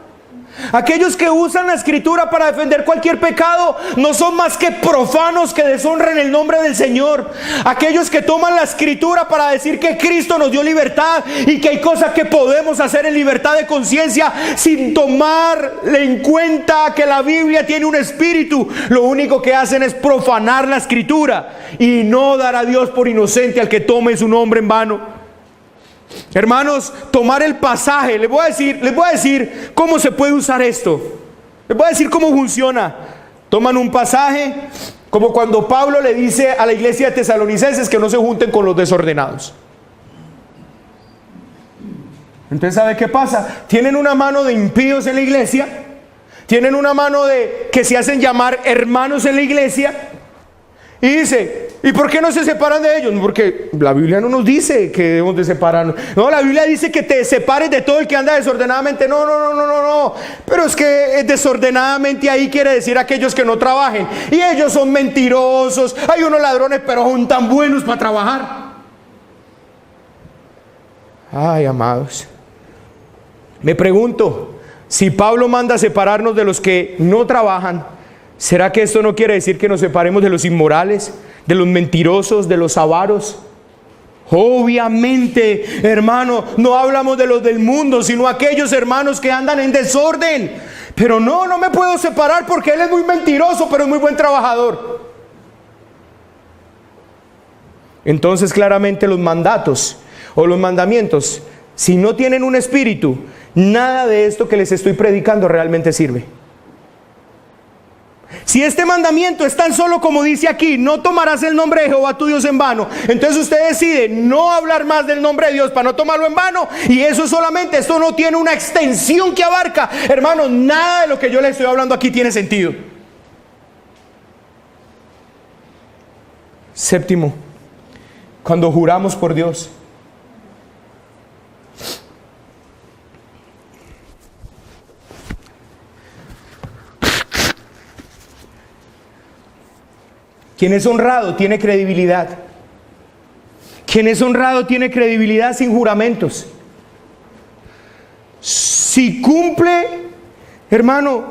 Aquellos que usan la escritura para defender cualquier pecado no son más que profanos que deshonran el nombre del Señor. Aquellos que toman la escritura para decir que Cristo nos dio libertad y que hay cosas que podemos hacer en libertad de conciencia sin tomar en cuenta que la Biblia tiene un espíritu, lo único que hacen es profanar la escritura y no dar a Dios por inocente al que tome su nombre en vano. Hermanos, tomar el pasaje, les voy a decir cómo se puede usar esto. Les voy a decir cómo funciona. Toman un pasaje, como cuando Pablo le dice a la iglesia de Tesalonicenses que no se junten con los desordenados. Entonces, ¿sabe qué pasa? Tienen una mano de impíos en la iglesia, tienen una mano de que se hacen llamar hermanos en la iglesia, y dice, ¿y por qué no se separan de ellos? Porque la Biblia no nos dice que debemos de separarnos. No, la Biblia dice que te separes de todo el que anda desordenadamente. No. Pero es que desordenadamente ahí quiere decir aquellos que no trabajen. Y ellos son mentirosos. Hay unos ladrones, pero son tan buenos para trabajar. Ay, amados. Me pregunto, si Pablo manda separarnos de los que no trabajan, ¿será que esto no quiere decir que nos separemos de los inmorales, de los mentirosos, de los avaros? Obviamente, hermano, no hablamos de los del mundo, sino aquellos hermanos que andan en desorden. Pero no me puedo separar porque él es muy mentiroso, pero es muy buen trabajador. Entonces, claramente los mandatos o los mandamientos, si no tienen un espíritu, nada de esto que les estoy predicando realmente sirve. Si este mandamiento es tan solo como dice aquí, no tomarás el nombre de Jehová tu Dios en vano, entonces usted decide no hablar más del nombre de Dios para no tomarlo en vano, y eso solamente, esto no tiene una extensión que abarca. Hermanos, nada de lo que yo le estoy hablando aquí tiene sentido. Séptimo, cuando juramos por Dios. Quien es honrado tiene credibilidad. Quien es honrado tiene credibilidad sin juramentos. Si cumple, hermano,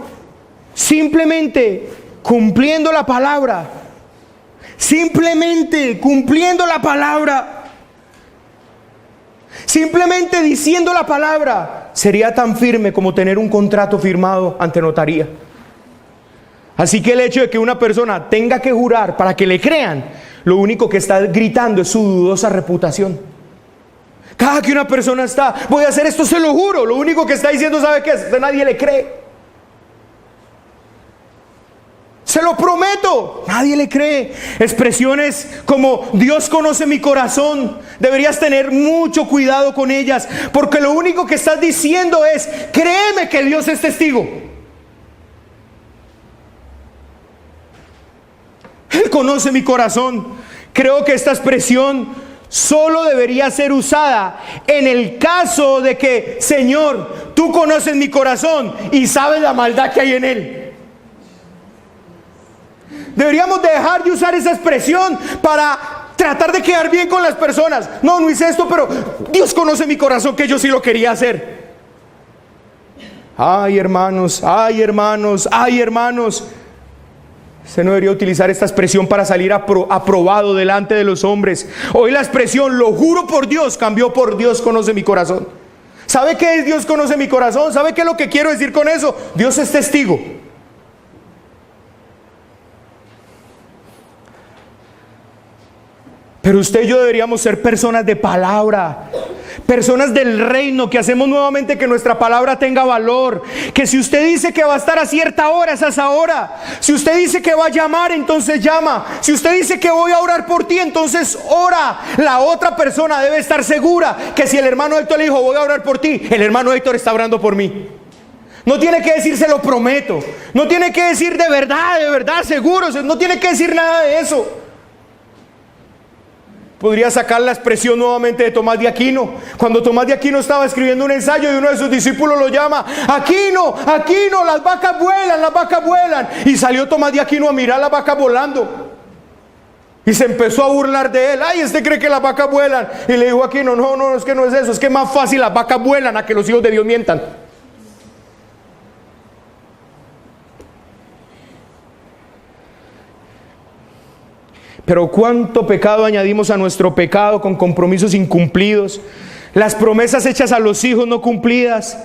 simplemente cumpliendo la palabra, simplemente cumpliendo la palabra, simplemente diciendo la palabra, sería tan firme como tener un contrato firmado ante notaría. Así que el hecho de que una persona tenga que jurar para que le crean, lo único que está gritando es su dudosa reputación. Cada que una persona está, voy a hacer esto, se lo juro, lo único que está diciendo, ¿sabe qué es? Nadie le cree. Se lo prometo, nadie le cree. Expresiones como Dios conoce mi corazón, deberías tener mucho cuidado con ellas, porque lo único que estás diciendo es, créeme que Dios es testigo. Él conoce mi corazón. Creo que esta expresión solo debería ser usada en el caso de que, Señor, tú conoces mi corazón y sabes la maldad que hay en él. Deberíamos dejar de usar esa expresión para tratar de quedar bien con las personas. No hice esto, pero Dios conoce mi corazón, que yo sí lo quería hacer. Ay, hermanos, ay, hermanos, ay, hermanos. Usted no debería utilizar esta expresión para salir aprobado delante de los hombres. Hoy la expresión, lo juro por Dios, cambió por Dios conoce mi corazón. ¿Sabe qué es Dios conoce mi corazón? ¿Sabe qué es lo que quiero decir con eso? Dios es testigo. Pero usted y yo deberíamos ser personas de palabra, personas del reino, que hacemos nuevamente que nuestra palabra tenga valor. Que si usted dice que va a estar a cierta hora, es a esa hora. Si usted dice que va a llamar, entonces llama. Si usted dice que voy a orar por ti, entonces ora. La otra persona debe estar segura que si el hermano Héctor le dijo voy a orar por ti, el hermano Héctor está orando por mí. No tiene que decir se lo prometo, no tiene que decir de verdad, seguro, no tiene que decir nada de eso. Podría sacar la expresión nuevamente de Tomás de Aquino. Cuando Tomás de Aquino estaba escribiendo un ensayo y uno de sus discípulos lo llama, Aquino, Aquino, las vacas vuelan. Y salió Tomás de Aquino a mirar las vacas volando. Y se empezó a burlar de él. Ay, ¿usted cree que las vacas vuelan? Y le dijo a Aquino, no, es que no es eso. Es que es más fácil las vacas vuelan a que los hijos de Dios mientan. Pero cuánto pecado añadimos a nuestro pecado con compromisos incumplidos, las promesas hechas a los hijos no cumplidas,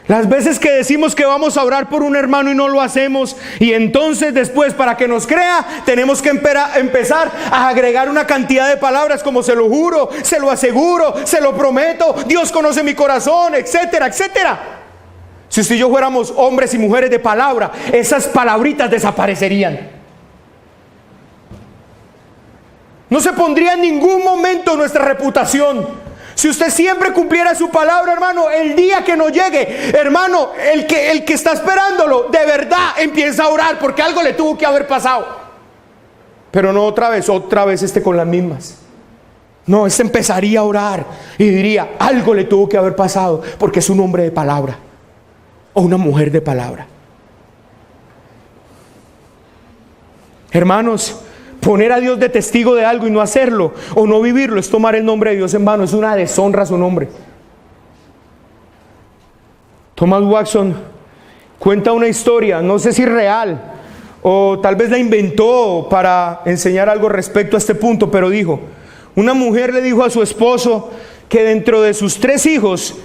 las veces que decimos que vamos a orar por un hermano y no lo hacemos, y entonces después para que nos crea tenemos que empezar a agregar una cantidad de palabras como se lo juro, se lo aseguro, se lo prometo, Dios conoce mi corazón, etcétera, etcétera. Si usted y yo fuéramos hombres y mujeres de palabra, esas palabritas desaparecerían. No se pondría en ningún momento nuestra reputación. Si usted siempre cumpliera su palabra, hermano, el día que no llegue, hermano, el que está esperándolo, de verdad empieza a orar porque algo le tuvo que haber pasado. Pero no otra vez esté con las mismas. No, empezaría a orar y diría, algo le tuvo que haber pasado porque es un hombre de palabra o una mujer de palabra. Hermanos, poner a Dios de testigo de algo y no hacerlo o no vivirlo es tomar el nombre de Dios en vano, es una deshonra a su nombre. Thomas Watson cuenta una historia, no sé si real o tal vez la inventó para enseñar algo respecto a este punto, pero dijo, una mujer le dijo a su esposo que dentro de sus 3 hijos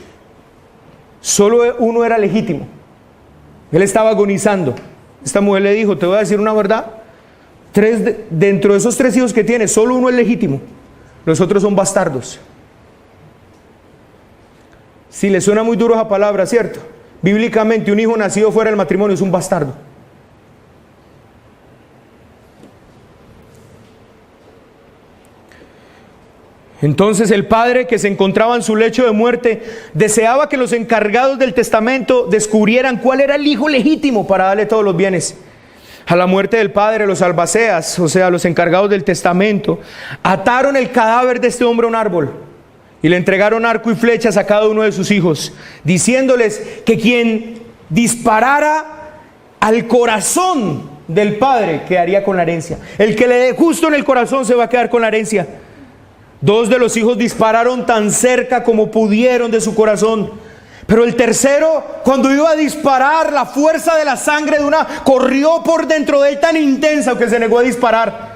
solo uno era legítimo. Él estaba agonizando. Esta mujer le dijo, te voy a decir una verdad, dentro de esos 3 hijos que tiene, solo uno es legítimo, los otros son bastardos. Si le suena muy duro esa palabra, ¿cierto? Bíblicamente un hijo nacido fuera del matrimonio es un bastardo. Entonces el padre, que se encontraba en su lecho de muerte, deseaba que los encargados del testamento descubrieran cuál era el hijo legítimo para darle todos los bienes. A la muerte del padre, los albaceas, o sea, los encargados del testamento, ataron el cadáver de este hombre a un árbol y le entregaron arco y flechas a cada uno de sus hijos, diciéndoles que quien disparara al corazón del padre quedaría con la herencia. El que le dé justo en el corazón se va a quedar con la herencia. 2 de los hijos dispararon tan cerca como pudieron de su corazón. Pero el tercero, cuando iba a disparar, la fuerza de la sangre corrió por dentro de él tan intensa que se negó a disparar.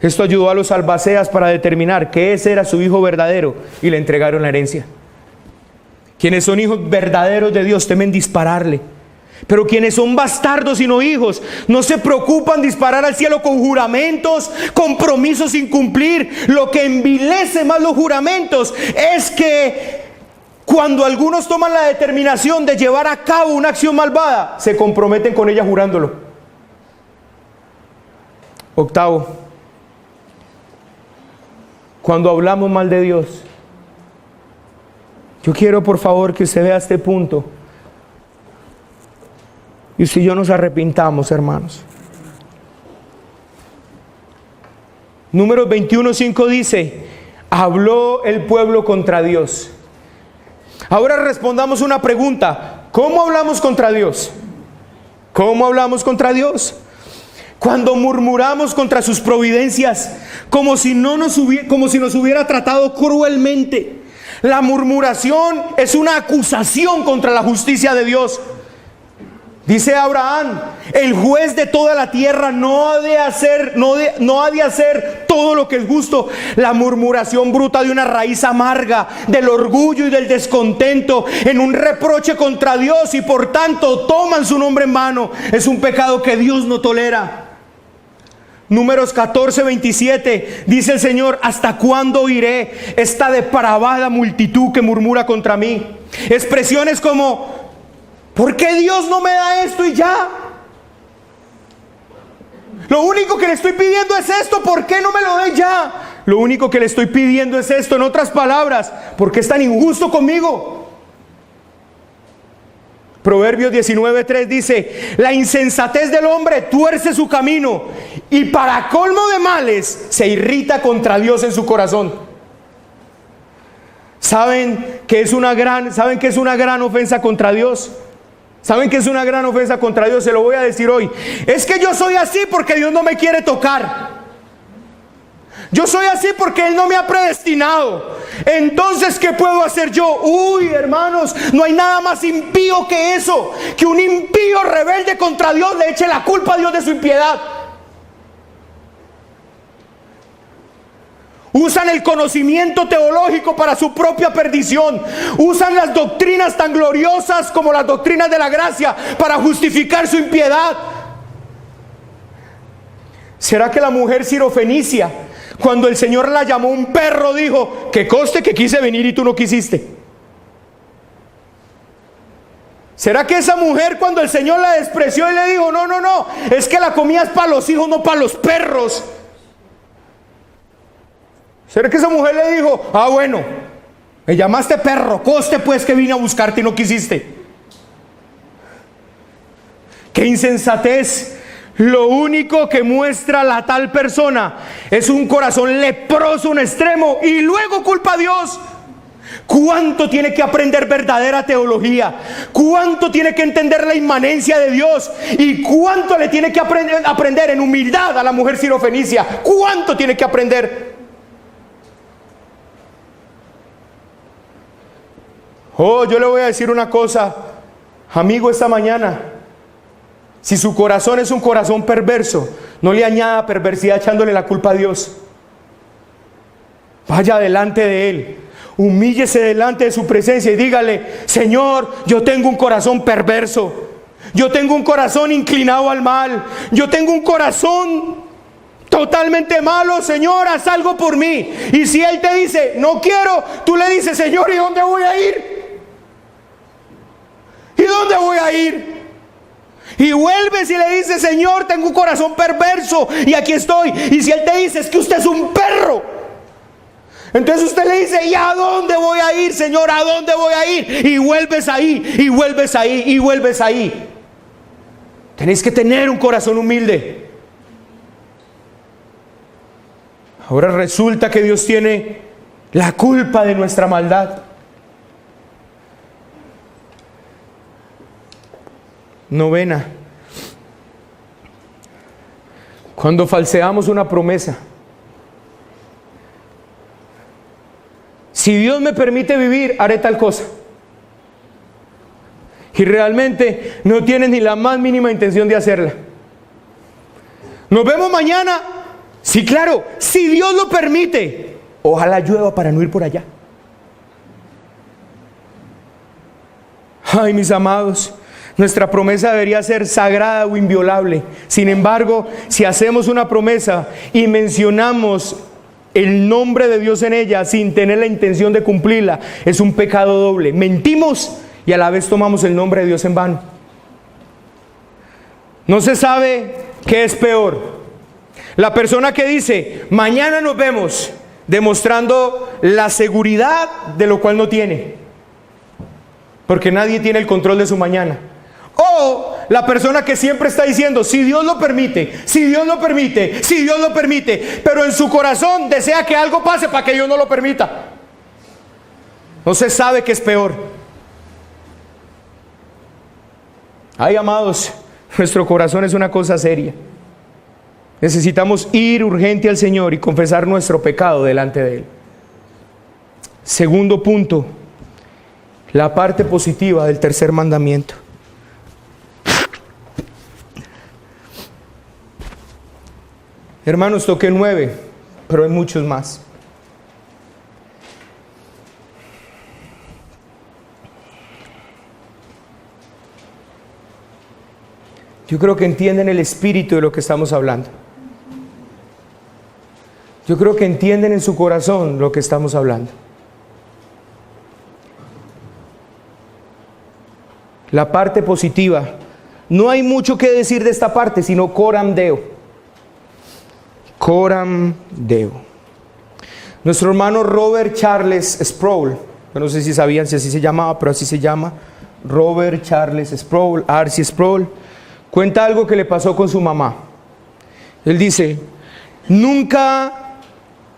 Esto ayudó a los albaceas para determinar que ese era su hijo verdadero y le entregaron la herencia. Quienes son hijos verdaderos de Dios temen dispararle. Pero quienes son bastardos y no hijos, no se preocupan disparar al cielo con juramentos, compromisos sin cumplir. Lo que envilece más los juramentos es que cuando algunos toman la determinación de llevar a cabo una acción malvada, se comprometen con ella jurándolo. Octavo, cuando hablamos mal de Dios, yo quiero por favor que usted vea este punto. Y si yo nos arrepintamos, hermanos. Números 21:5 dice: habló el pueblo contra Dios. Ahora respondamos una pregunta: ¿cómo hablamos contra Dios? ¿Cómo hablamos contra Dios? Cuando murmuramos contra sus providencias, como si nos hubiera tratado cruelmente. La murmuración es una acusación contra la justicia de Dios. Dice Abraham: el juez de toda la tierra no ha de hacer todo lo que es justo. La murmuración bruta de una raíz amarga, del orgullo y del descontento, en un reproche contra Dios, y por tanto toman su nombre en vano. Es un pecado que Dios no tolera. Números 14:27 dice el Señor: ¿hasta cuándo oiré esta depravada multitud que murmura contra mí? Expresiones como: ¿por qué Dios no me da esto y ya? Lo único que le estoy pidiendo es esto, ¿por qué no me lo da ya? Lo único que le estoy pidiendo es esto. En otras palabras, ¿por qué es tan injusto conmigo? Proverbios 19:3 dice: la insensatez del hombre tuerce su camino, y para colmo de males se irrita contra Dios en su corazón. ¿Saben qué es una gran ofensa contra Dios? ¿Saben qué es una gran ofensa contra Dios? Se lo voy a decir hoy. Es que yo soy así porque Dios no me quiere tocar. Yo soy así porque Él no me ha predestinado. Entonces, ¿qué puedo hacer yo? Uy, hermanos, no hay nada más impío que eso. Que un impío rebelde contra Dios le eche la culpa a Dios de su impiedad. Usan el conocimiento teológico para su propia perdición. Usan las doctrinas tan gloriosas como las doctrinas de la gracia para justificar su impiedad. ¿Será que la mujer sirofenicia, cuando el Señor la llamó un perro, dijo: que conste que quise venir y tú no quisiste? ¿Será que esa mujer, cuando el Señor la despreció y le dijo: no, es que la comida es para los hijos, no para los perros? ¿Será que esa mujer le dijo: ah, bueno, me llamaste perro, coste pues que vine a buscarte y no quisiste? ¡Qué insensatez! Lo único que muestra la tal persona es un corazón leproso en extremo, y luego culpa a Dios. ¿Cuánto tiene que aprender verdadera teología? ¿Cuánto tiene que entender la inmanencia de Dios? ¿Y cuánto le tiene que aprender en humildad a la mujer sirofenicia? ¿Cuánto tiene que aprender? Oh, yo le voy a decir una cosa, amigo, esta mañana: si su corazón es un corazón perverso, no le añada perversidad echándole la culpa a Dios. Vaya delante de Él, humíllese delante de su presencia y dígale: Señor, yo tengo un corazón perverso, yo tengo un corazón inclinado al mal, yo tengo un corazón totalmente malo. Señor, haz algo por mí. Y si Él te dice: no quiero, tú le dices: Señor, ¿y dónde voy a ir? ¿Y dónde voy a ir? Y vuelves y le dices: Señor, tengo un corazón perverso y aquí estoy. Y si Él te dice: es que usted es un perro, entonces usted le dice: ¿y a dónde voy a ir, Señor? ¿A dónde voy a ir? Y vuelves ahí, y vuelves ahí, y vuelves ahí. Tenéis que tener un corazón humilde. Ahora resulta que Dios tiene la culpa de nuestra maldad. Novena: cuando falseamos una promesa. Si Dios me permite vivir, haré tal cosa, y realmente no tienes ni la más mínima intención de hacerla. Nos vemos mañana. Sí, claro, si Dios lo permite. Ojalá llueva para no ir por allá. Ay, mis amados, Nuestra promesa debería ser sagrada o inviolable. Sin embargo, si hacemos una promesa y mencionamos el nombre de Dios en ella sin tener la intención de cumplirla, es un pecado doble. Mentimos y a la vez tomamos el nombre de Dios en vano. No se sabe qué es peor: la persona que dice mañana nos vemos, demostrando la seguridad de lo cual no tiene, porque nadie tiene el control de su mañana. O la persona que siempre está diciendo si Dios lo permite, si Dios lo permite, si Dios lo permite, pero en su corazón desea que algo pase para que Dios no lo permita. No se sabe qué es peor. Ay, amados, nuestro corazón es una cosa seria. Necesitamos ir urgente al Señor y confesar nuestro pecado delante de Él. Segundo punto, la parte positiva del tercer mandamiento. Hermanos, toqué 9, pero hay muchos más. Yo creo que entienden el espíritu de lo que estamos hablando. Yo creo que entienden en su corazón lo que estamos hablando. La parte positiva. No hay mucho que decir de esta parte, sino coram Deo. Coram Deo. Nuestro hermano Robert Charles Sproul, yo no sé si sabían si así se llamaba, pero así se llama, Robert Charles Sproul, R.C. Sproul, cuenta algo que le pasó con su mamá. Él dice: nunca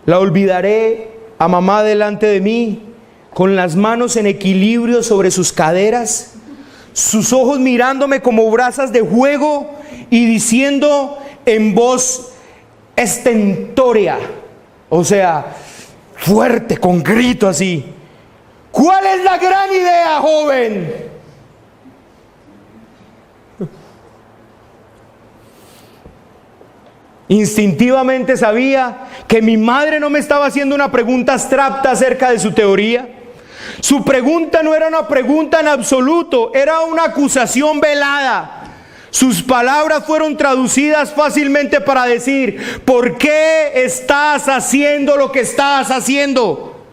la olvidaré a mamá delante de mí, con las manos en equilibrio sobre sus caderas, sus ojos mirándome como brasas de fuego y diciendo en voz estentórea, o sea, fuerte, con grito así: ¿cuál es la gran idea, joven? Instintivamente sabía que mi madre no me estaba haciendo una pregunta abstracta acerca de su teoría. Su pregunta no era una pregunta en absoluto, era una acusación velada. Sus palabras fueron traducidas fácilmente para decir: ¿por qué estás haciendo lo que estás haciendo?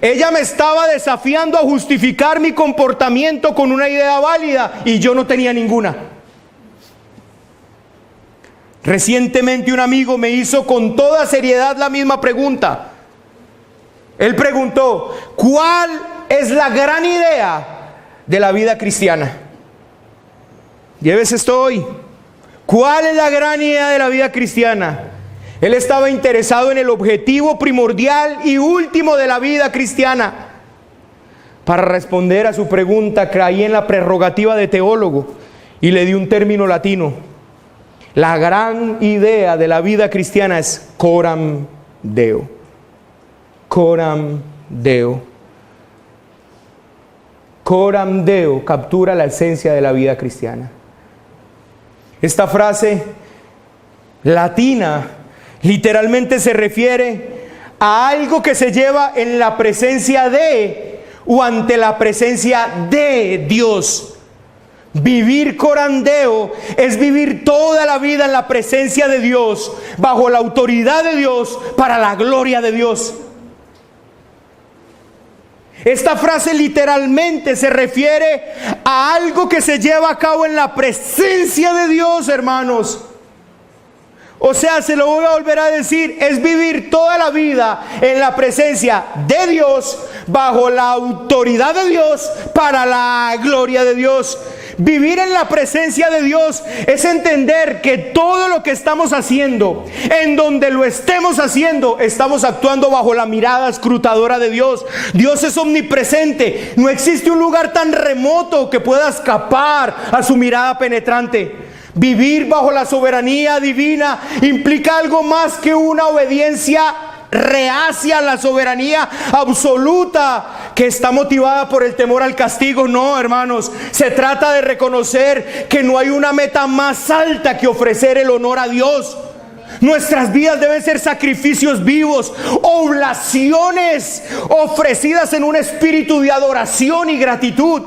Ella me estaba desafiando a justificar mi comportamiento con una idea válida y yo no tenía ninguna. Recientemente un amigo me hizo con toda seriedad la misma pregunta. Él preguntó: ¿cuál es la gran idea de la vida cristiana? Llévese esto hoy. ¿Cuál es la gran idea de la vida cristiana? Él estaba interesado en el objetivo primordial y último de la vida cristiana. Para responder a su pregunta, caí en la prerrogativa de teólogo y le di un término latino. La gran idea de la vida cristiana es coram Deo. Coram Deo. Coram Deo captura la esencia de la vida cristiana. Esta frase latina literalmente se refiere a algo que se lleva en la presencia de o ante la presencia de Dios. Vivir coram Deo es vivir toda la vida en la presencia de Dios, bajo la autoridad de Dios, para la gloria de Dios. Esta frase literalmente se refiere a algo que se lleva a cabo en la presencia de Dios, hermanos. O sea, se lo voy a volver a decir, es vivir toda la vida en la presencia de Dios, bajo la autoridad de Dios, para la gloria de Dios. Vivir en la presencia de Dios es entender que todo lo que estamos haciendo, en donde lo estemos haciendo, estamos actuando bajo la mirada escrutadora de Dios. Dios es omnipresente. No existe un lugar tan remoto que pueda escapar a su mirada penetrante. Vivir bajo la soberanía divina implica algo más que una obediencia reacia a la soberanía absoluta que está motivada por el temor al castigo. No, hermanos, se trata de reconocer que no hay una meta más alta que ofrecer el honor a Dios. Nuestras vidas deben ser sacrificios vivos, oblaciones ofrecidas en un espíritu de adoración y gratitud.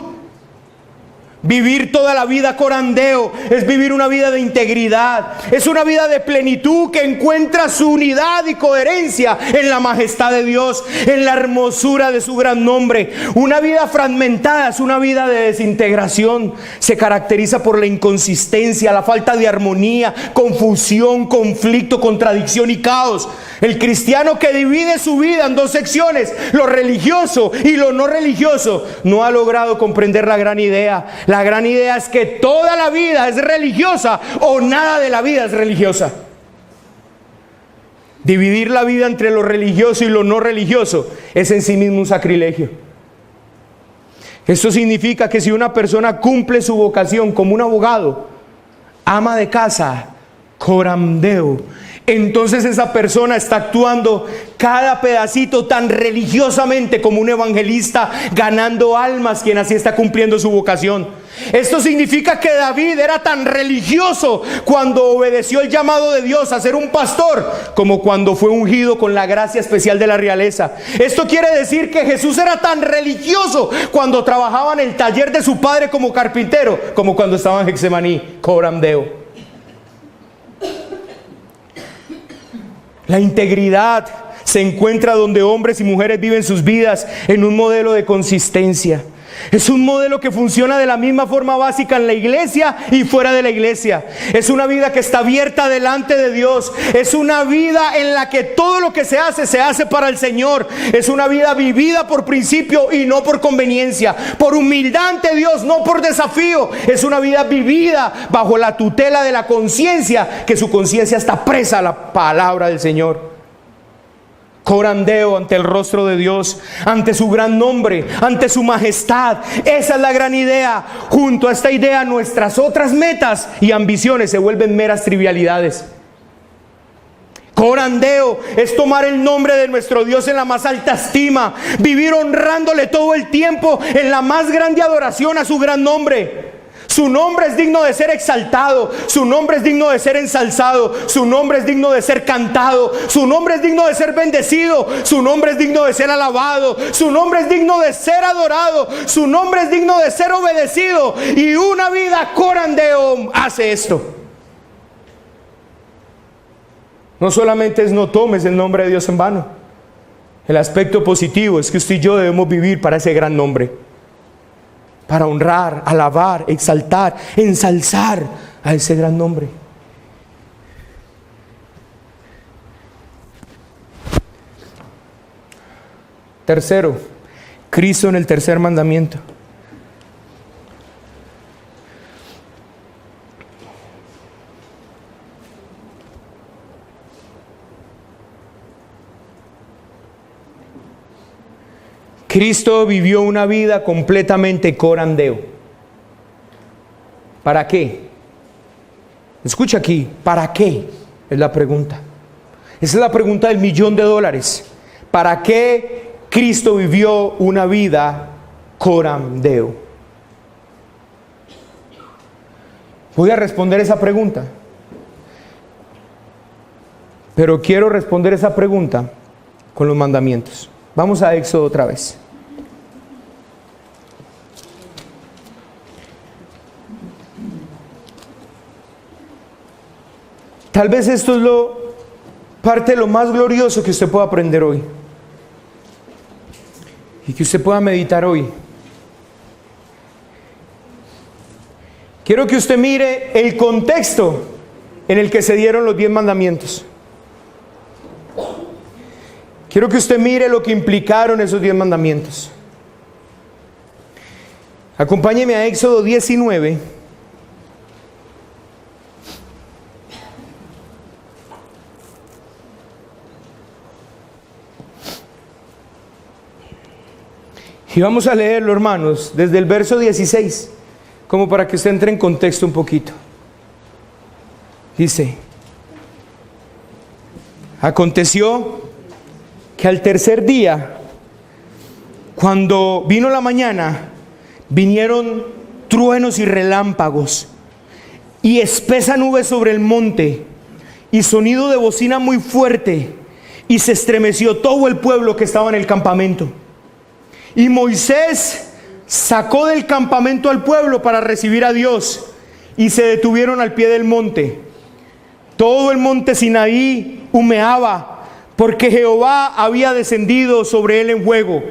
Vivir toda la vida corandeo es vivir una vida de integridad, es una vida de plenitud que encuentra su unidad y coherencia en la majestad de Dios, en la hermosura de su gran nombre. Una vida fragmentada es una vida de desintegración, se caracteriza por la inconsistencia, la falta de armonía, confusión, conflicto, contradicción y caos. El cristiano que divide su vida en dos secciones, lo religioso y lo no religioso, no ha logrado comprender la gran idea. La gran idea es que toda la vida es religiosa o nada de la vida es religiosa. Dividir la vida entre lo religioso y lo no religioso es en sí mismo un sacrilegio. Esto significa que si una persona cumple su vocación como un abogado, ama de casa, corandeo, entonces esa persona está actuando cada pedacito tan religiosamente como un evangelista, ganando almas, quien así está cumpliendo su vocación. Esto significa que David era tan religioso cuando obedeció el llamado de Dios a ser un pastor, como cuando fue ungido con la gracia especial de la realeza. Esto quiere decir que Jesús era tan religioso cuando trabajaba en el taller de su padre como carpintero, como cuando estaba en Getsemaní, corandeo. La integridad se encuentra donde hombres y mujeres viven sus vidas en un modelo de consistencia. Es un modelo que funciona de la misma forma básica en la iglesia y fuera de la iglesia. Es una vida que está abierta delante de Dios. Es una vida en la que todo lo que se hace para el Señor. Es una vida vivida por principio y no por conveniencia. Por humildad ante Dios, no por desafío. Es una vida vivida bajo la tutela de la conciencia, que su conciencia está presa a la palabra del Señor. Corandeo ante el rostro de Dios, ante su gran nombre, ante su majestad. Esa es la gran idea. Junto a esta idea, nuestras otras metas y ambiciones se vuelven meras trivialidades. Corandeo es tomar el nombre de nuestro Dios en la más alta estima, vivir honrándole todo el tiempo en la más grande adoración a su gran nombre. Su nombre es digno de ser exaltado, su nombre es digno de ser ensalzado, su nombre es digno de ser cantado, su nombre es digno de ser bendecido, su nombre es digno de ser alabado, su nombre es digno de ser adorado, su nombre es digno de ser obedecido. Y una vida corandeo hace esto. No solamente es no tomes el nombre de Dios en vano. El aspecto positivo es que usted y yo debemos vivir para ese gran nombre, para honrar, alabar, exaltar, ensalzar a ese gran nombre. Tercero, Cristo en el tercer mandamiento. Cristo vivió una vida completamente corandeo. ¿Para qué? Escucha aquí, ¿para qué? Es la pregunta. Esa es la pregunta del $1.000.000. ¿Para qué Cristo vivió una vida corandeo? Voy a responder esa pregunta. Pero quiero responder esa pregunta con los mandamientos. Vamos a Éxodo otra vez. Tal vez esto es parte de lo más glorioso que usted pueda aprender hoy y que usted pueda meditar hoy. Quiero que usted mire el contexto en el que se dieron los 10 mandamientos. Quiero que usted mire lo que implicaron esos 10 mandamientos. Acompáñeme a Éxodo 19. Y vamos a leerlo, hermanos, desde el verso 16, como para que usted entre en contexto un poquito. Dice: aconteció que al tercer día, cuando vino la mañana, vinieron truenos y relámpagos, y espesa nube sobre el monte, y sonido de bocina muy fuerte, y se estremeció todo el pueblo que estaba en el campamento. Y Moisés sacó del campamento al pueblo para recibir a Dios y se detuvieron al pie del monte. Todo el monte Sinaí humeaba porque Jehová había descendido sobre él en fuego,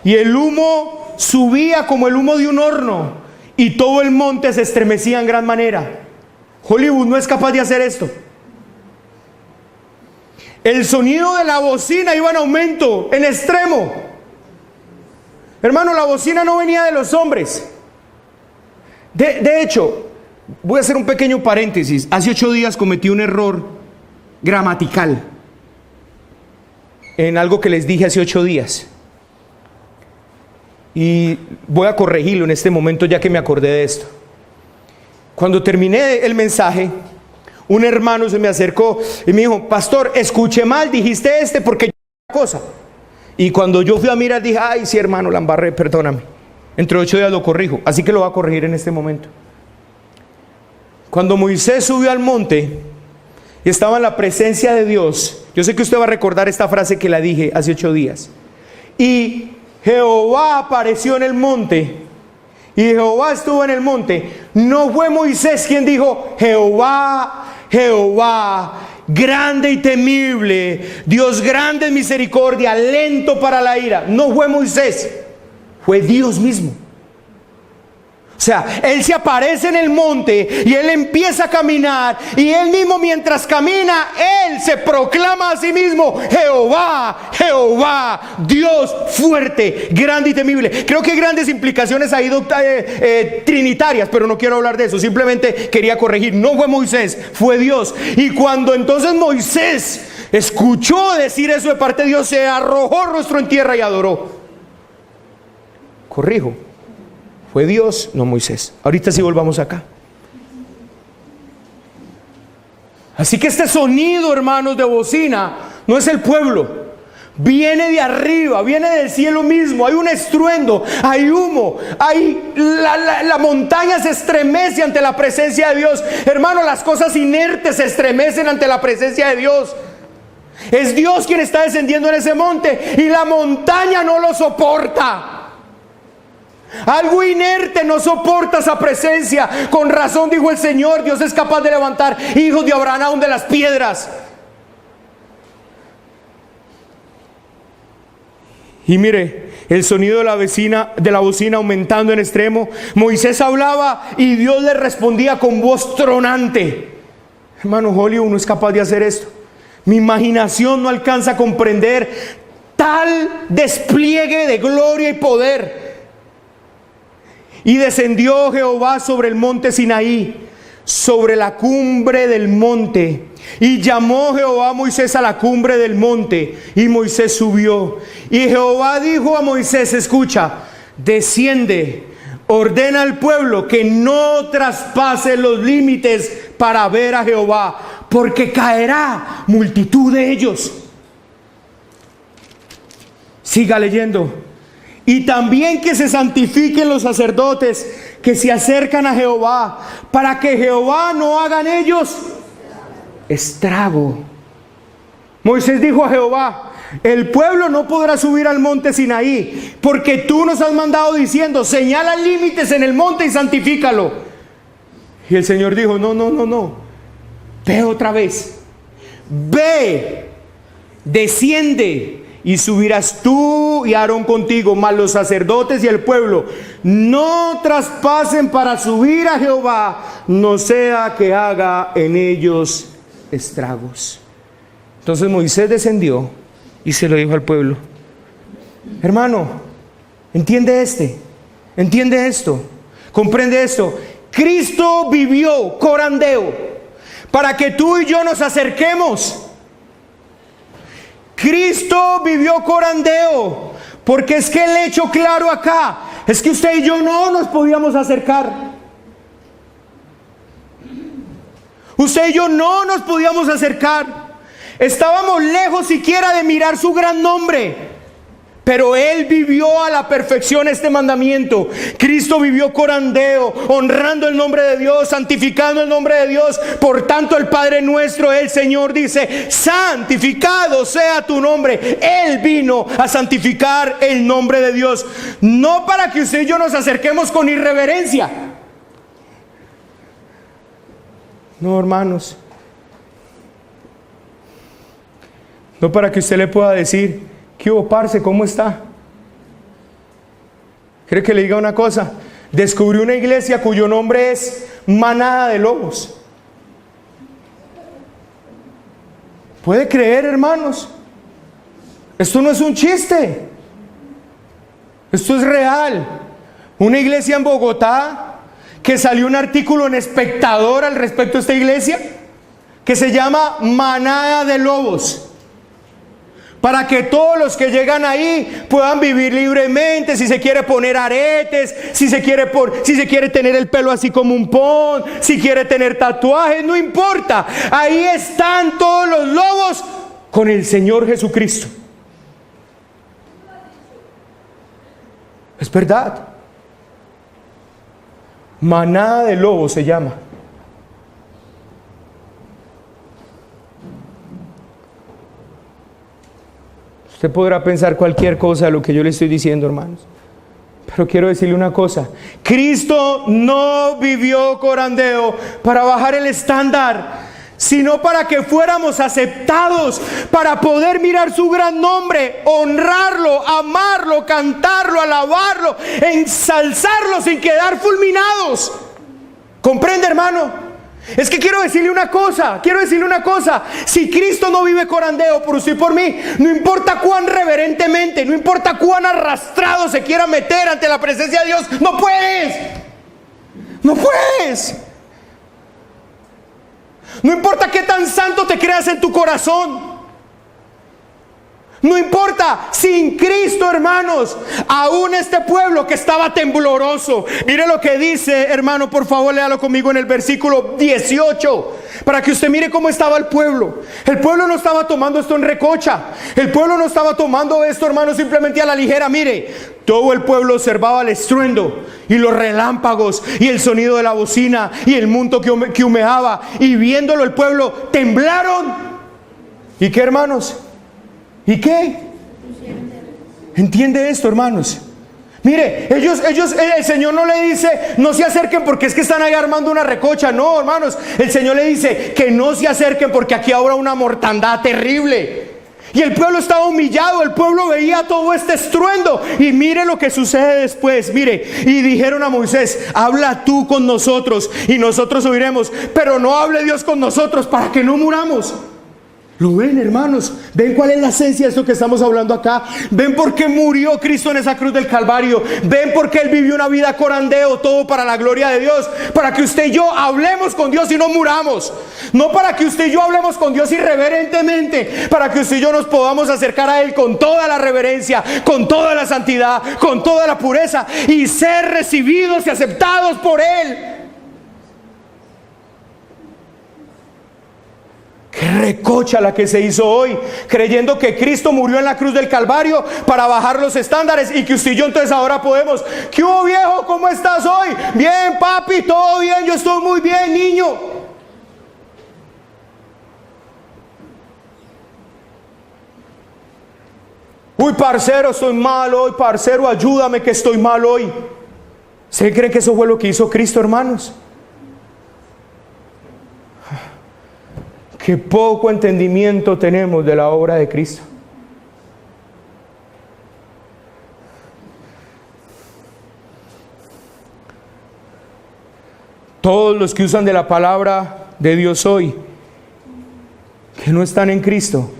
y el humo subía como el humo de un horno, y todo el monte se estremecía en gran manera. Hollywood no es capaz de hacer esto. El sonido de la bocina iba en aumento, en extremo. Hermano, la bocina no venía de los hombres. De hecho, voy a hacer un pequeño paréntesis. Hace 8 días cometí un error gramatical en algo que les dije hace 8 días. Y voy a corregirlo en este momento, ya que me acordé de esto. Cuando terminé el mensaje, un hermano se me acercó y me dijo: pastor, escuché mal, dijiste porque yo cosa. Y cuando yo fui a mirar dije: ay, sí, hermano, la embarré, perdóname. Entre 8 días lo corrijo, así que lo voy a corregir en este momento. Cuando Moisés subió al monte y estaba en la presencia de Dios, yo sé que usted va a recordar esta frase que la dije hace 8 días. Y Jehová apareció en el monte, y Jehová estuvo en el monte. No fue Moisés quien dijo: Jehová, Jehová, grande y temible, Dios grande en misericordia, lento para la ira. No fue Moisés, fue Dios mismo. O sea, Él se aparece en el monte y Él empieza a caminar, y Él mismo, mientras camina, Él se proclama a sí mismo: Jehová, Jehová, Dios fuerte, grande y temible. Creo que hay grandes implicaciones ahí trinitarias, pero no quiero hablar de eso. Simplemente quería corregir: no fue Moisés, fue Dios. Y cuando entonces Moisés escuchó decir eso de parte de Dios, se arrojó rostro en tierra y adoró. Corrijo: fue Dios, no Moisés. Ahorita sí volvamos acá. Así que este sonido, hermanos, de bocina no es el pueblo. Viene de arriba, viene del cielo mismo. Hay un estruendo, hay humo, la montaña se estremece ante la presencia de Dios. Hermano, las cosas inertes se estremecen ante la presencia de Dios. Es Dios quien está descendiendo en ese monte, y la montaña no lo soporta. Algo inerte no soporta esa presencia. Con razón dijo el Señor: Dios es capaz de levantar hijos de Abraham aún de las piedras. Y mire, el sonido de la bocina aumentando en extremo. Moisés hablaba y Dios le respondía con voz tronante. Hermano, Hollywood no es capaz de hacer esto. Mi imaginación no alcanza a comprender tal despliegue de gloria y poder. Y descendió Jehová sobre el monte Sinaí, sobre la cumbre del monte. Y llamó Jehová a Moisés a la cumbre del monte, y Moisés subió. Y Jehová dijo a Moisés: escucha, desciende, ordena al pueblo que no traspase los límites para ver a Jehová, porque caerá multitud de ellos. Siga leyendo. Y también que se santifiquen los sacerdotes que se acercan a Jehová, para que Jehová no haga en ellos estrago. Moisés dijo a Jehová: el pueblo no podrá subir al monte Sinaí, porque tú nos has mandado diciendo: señala límites en el monte y santifícalo. Y el Señor dijo: no, ve otra vez, ve, desciende, y subirás tú y Aarón contigo, mas los sacerdotes y el pueblo no traspasen para subir a Jehová, no sea que haga en ellos estragos. Entonces Moisés descendió y se lo dijo al pueblo. Hermano, entiende esto, comprende esto. Cristo vivió corandeo para que tú y yo nos acerquemos. Cristo vivió corandeo, porque es que el hecho claro acá es que usted y yo no nos podíamos acercar. Usted y yo no nos podíamos acercar. Estábamos lejos siquiera de mirar su gran nombre. Pero Él vivió a la perfección este mandamiento. Cristo vivió corandeo, honrando el nombre de Dios, santificando el nombre de Dios. Por tanto, el Padre nuestro, el Señor, dice: santificado sea tu nombre. Él vino a santificar el nombre de Dios, no para que usted y yo nos acerquemos con irreverencia. No, hermanos, no para que usted le pueda decir: ¿qué hubo, parce? ¿Cómo está? ¿Quiere que le diga una cosa? Descubrí una iglesia cuyo nombre es Manada de Lobos. ¿Puede creer, hermanos? Esto no es un chiste. Esto es real. Una iglesia en Bogotá, que salió un artículo en Espectador al respecto de esta iglesia, que se llama Manada de Lobos. Para que todos los que llegan ahí puedan vivir libremente. Si se quiere poner aretes, si se quiere tener el pelo así como un pon, si quiere tener tatuajes, no importa. Ahí están todos los lobos con el Señor Jesucristo. Es verdad. Manada de Lobos se llama. Usted podrá pensar cualquier cosa de lo que yo le estoy diciendo, hermanos, pero quiero decirle una cosa: Cristo no vivió corandeo para bajar el estándar, sino para que fuéramos aceptados, para poder mirar su gran nombre, honrarlo, amarlo, cantarlo, alabarlo, ensalzarlo sin quedar fulminados. ¿Comprende, hermano? Es que quiero decirle una cosa. Si Cristo no vive corandeo por usted y por mí, no importa cuán reverentemente, no importa cuán arrastrado se quiera meter ante la presencia de Dios, no puedes. No importa qué tan santo te creas en tu corazón. No importa, sin Cristo, hermanos, aún este pueblo que estaba tembloroso. Mire lo que dice, hermano, por favor, léalo conmigo en el versículo 18, para que usted mire cómo estaba el pueblo. El pueblo no estaba tomando esto en recocha. El pueblo no estaba tomando esto, hermano, simplemente a la ligera. Mire, todo el pueblo observaba el estruendo y los relámpagos y el sonido de la bocina y el monte que humeaba, y viéndolo el pueblo temblaron. ¿Y qué, hermanos? ¿Y qué? ¿Entiende esto, hermanos? Mire, ellos, el Señor no le dice: no se acerquen porque es que están ahí armando una recocha. No, hermanos, el Señor le dice que no se acerquen porque aquí habrá una mortandad terrible. Y el pueblo estaba humillado, el pueblo veía todo este estruendo. Y mire lo que sucede después. Mire, y dijeron a Moisés: habla tú con nosotros y nosotros oiremos, pero no hable Dios con nosotros para que no muramos. ¿Lo ven, hermanos? ¿Ven cuál es la esencia de esto que estamos hablando acá? ¿Ven por qué murió Cristo en esa cruz del Calvario? ¿Ven por qué Él vivió una vida corandeo, todo para la gloria de Dios? Para que usted y yo hablemos con Dios y no muramos. No para que usted y yo hablemos con Dios irreverentemente, para que usted y yo nos podamos acercar a Él con toda la reverencia, con toda la santidad, con toda la pureza, y ser recibidos y aceptados por Él. Qué recocha la que se hizo hoy, creyendo que Cristo murió en la cruz del Calvario para bajar los estándares, y que usted y yo entonces ahora podemos: ¿qué hubo, viejo? ¿Cómo estás hoy? Bien, papi, todo bien, yo estoy muy bien, niño. Uy, parcero, estoy mal hoy. Parcero, ayúdame que estoy mal hoy. ¿Se creen que eso fue lo que hizo Cristo, hermanos? Qué poco entendimiento tenemos de la obra de Cristo. Todos los que usan de la palabra de Dios hoy, que no están en Cristo,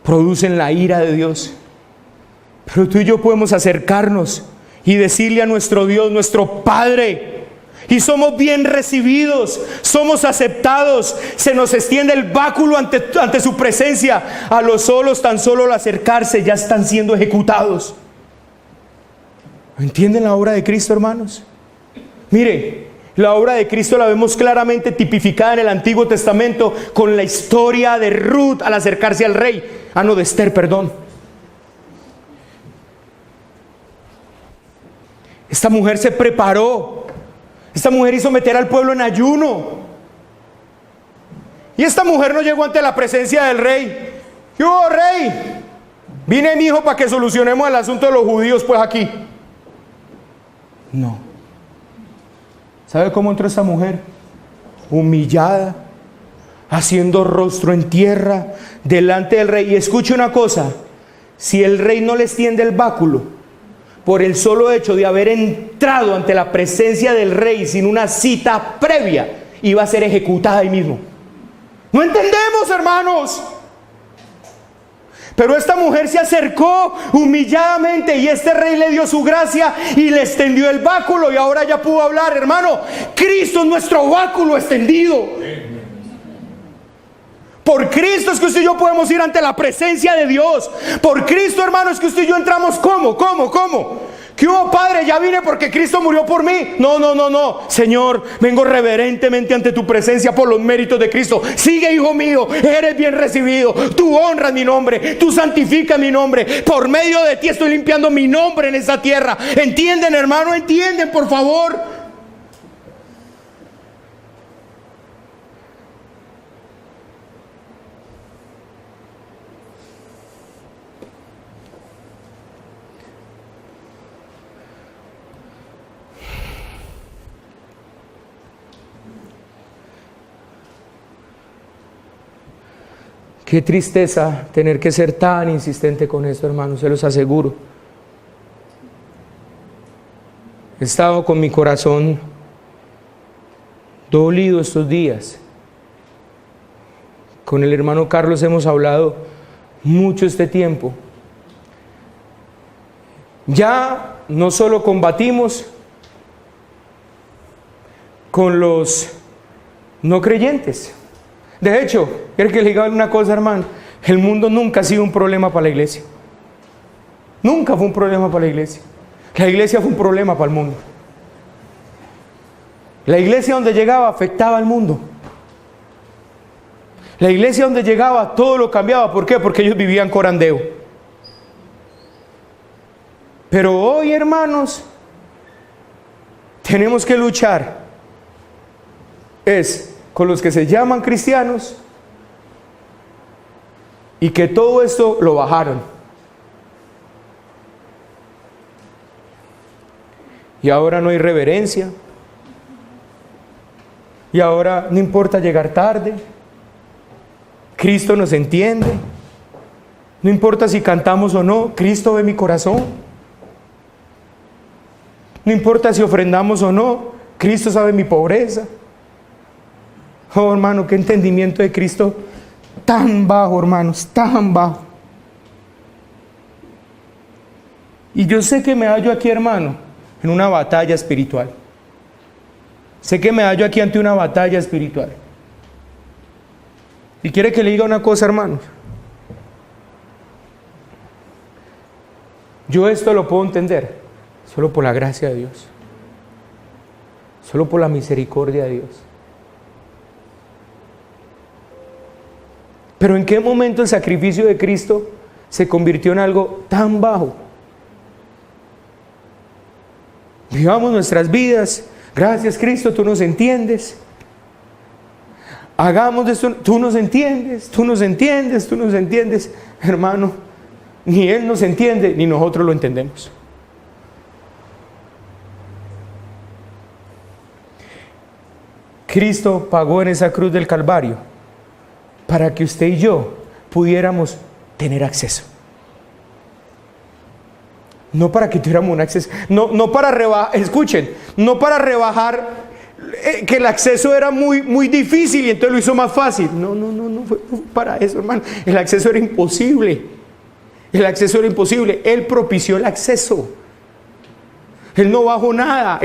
producen la ira de Dios. Pero tú y yo podemos acercarnos y decirle a nuestro Dios, nuestro Padre, y somos bien recibidos, somos aceptados, se nos extiende el báculo ante su presencia. A los solos, tan solo al acercarse, ya están siendo ejecutados. ¿Entienden la obra de Cristo, hermanos? Mire, la obra de Cristo la vemos claramente tipificada en el Antiguo Testamento con la historia de Ruth al acercarse al rey, de Esther, perdón. Esta mujer se preparó. Esta mujer hizo meter al pueblo en ayuno. Y esta mujer no llegó ante la presencia del rey. ¿Qué hubo, rey? Vine, mi hijo, para que solucionemos el asunto de los judíos, pues aquí. No. ¿Sabe cómo entró esta mujer? Humillada, haciendo rostro en tierra, delante del rey. Y escuche una cosa: si el rey no les tiende el báculo, por el solo hecho de haber entrado ante la presencia del rey sin una cita previa, iba a ser ejecutada ahí mismo. No entendemos, hermanos. Pero esta mujer se acercó humilladamente y este rey le dio su gracia y le extendió el báculo y ahora ya pudo hablar. Hermano, Cristo es nuestro báculo extendido. Por Cristo es que usted y yo podemos ir ante la presencia de Dios. Por Cristo, hermano, es que usted y yo entramos. ¿Cómo? ¿Qué hubo, Padre? Ya vine porque Cristo murió por mí. No. Señor, vengo reverentemente ante tu presencia por los méritos de Cristo. Sigue, hijo mío, eres bien recibido. Tú honras mi nombre, tú santificas mi nombre. Por medio de ti estoy limpiando mi nombre en esta tierra. ¿Entienden, hermano? ¿Entienden, por favor? Qué tristeza tener que ser tan insistente con esto, hermanos, se los aseguro. He estado con mi corazón dolido estos días. Con el hermano Carlos hemos hablado mucho este tiempo. Ya no solo combatimos con los no creyentes. De hecho, quiero que le diga una cosa, hermano. El mundo nunca ha sido un problema para la iglesia. Nunca fue un problema para la iglesia. La iglesia fue un problema para el mundo. La iglesia donde llegaba afectaba al mundo. La iglesia donde llegaba todo lo cambiaba. ¿Por qué? Porque ellos vivían corandeo. Pero hoy, hermanos, tenemos que luchar. Es con los que se llaman cristianos y que todo esto lo bajaron. Y ahora no hay reverencia. Y ahora no importa llegar tarde. Cristo nos entiende. No importa si cantamos o no, Cristo ve mi corazón. No importa si ofrendamos o no, Cristo sabe mi pobreza. Oh, hermano, qué entendimiento de Cristo tan bajo, hermanos, tan bajo. Y yo sé que me hallo aquí, hermano, en una batalla espiritual. Sé que me hallo aquí ante una batalla espiritual. Y quiere que le diga una cosa, hermanos. Yo esto lo puedo entender solo por la gracia de Dios. Solo por la misericordia de Dios. Pero ¿en qué momento el sacrificio de Cristo se convirtió en algo tan bajo? Vivamos nuestras vidas. Gracias, Cristo, tú nos entiendes. Hagamos esto, tú nos entiendes. Hermano, ni Él nos entiende, ni nosotros lo entendemos. Cristo pagó en esa cruz del Calvario para que usted y yo pudiéramos tener acceso. No para que tuviéramos un acceso, no para rebajar, escuchen, no para rebajar que el acceso era muy difícil y entonces lo hizo más fácil. No fue para eso, hermano. El acceso era imposible. Él propició el acceso. Él no bajó nada.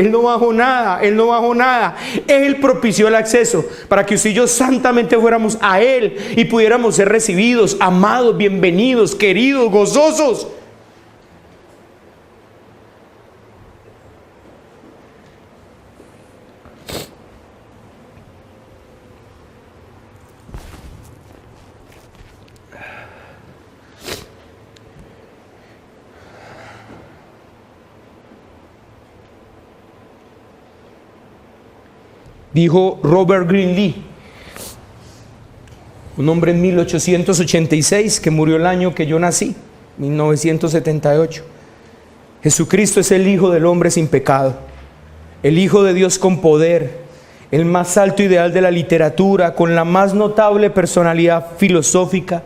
Él propició el acceso para que usted y yo santamente fuéramos a Él y pudiéramos ser recibidos, amados, bienvenidos, queridos, gozosos. Dijo Robert Greeley, un hombre en 1886 que murió el año que yo nací, 1978. Jesucristo es el Hijo del hombre sin pecado, el Hijo de Dios con poder, el más alto ideal de la literatura, con la más notable personalidad filosófica,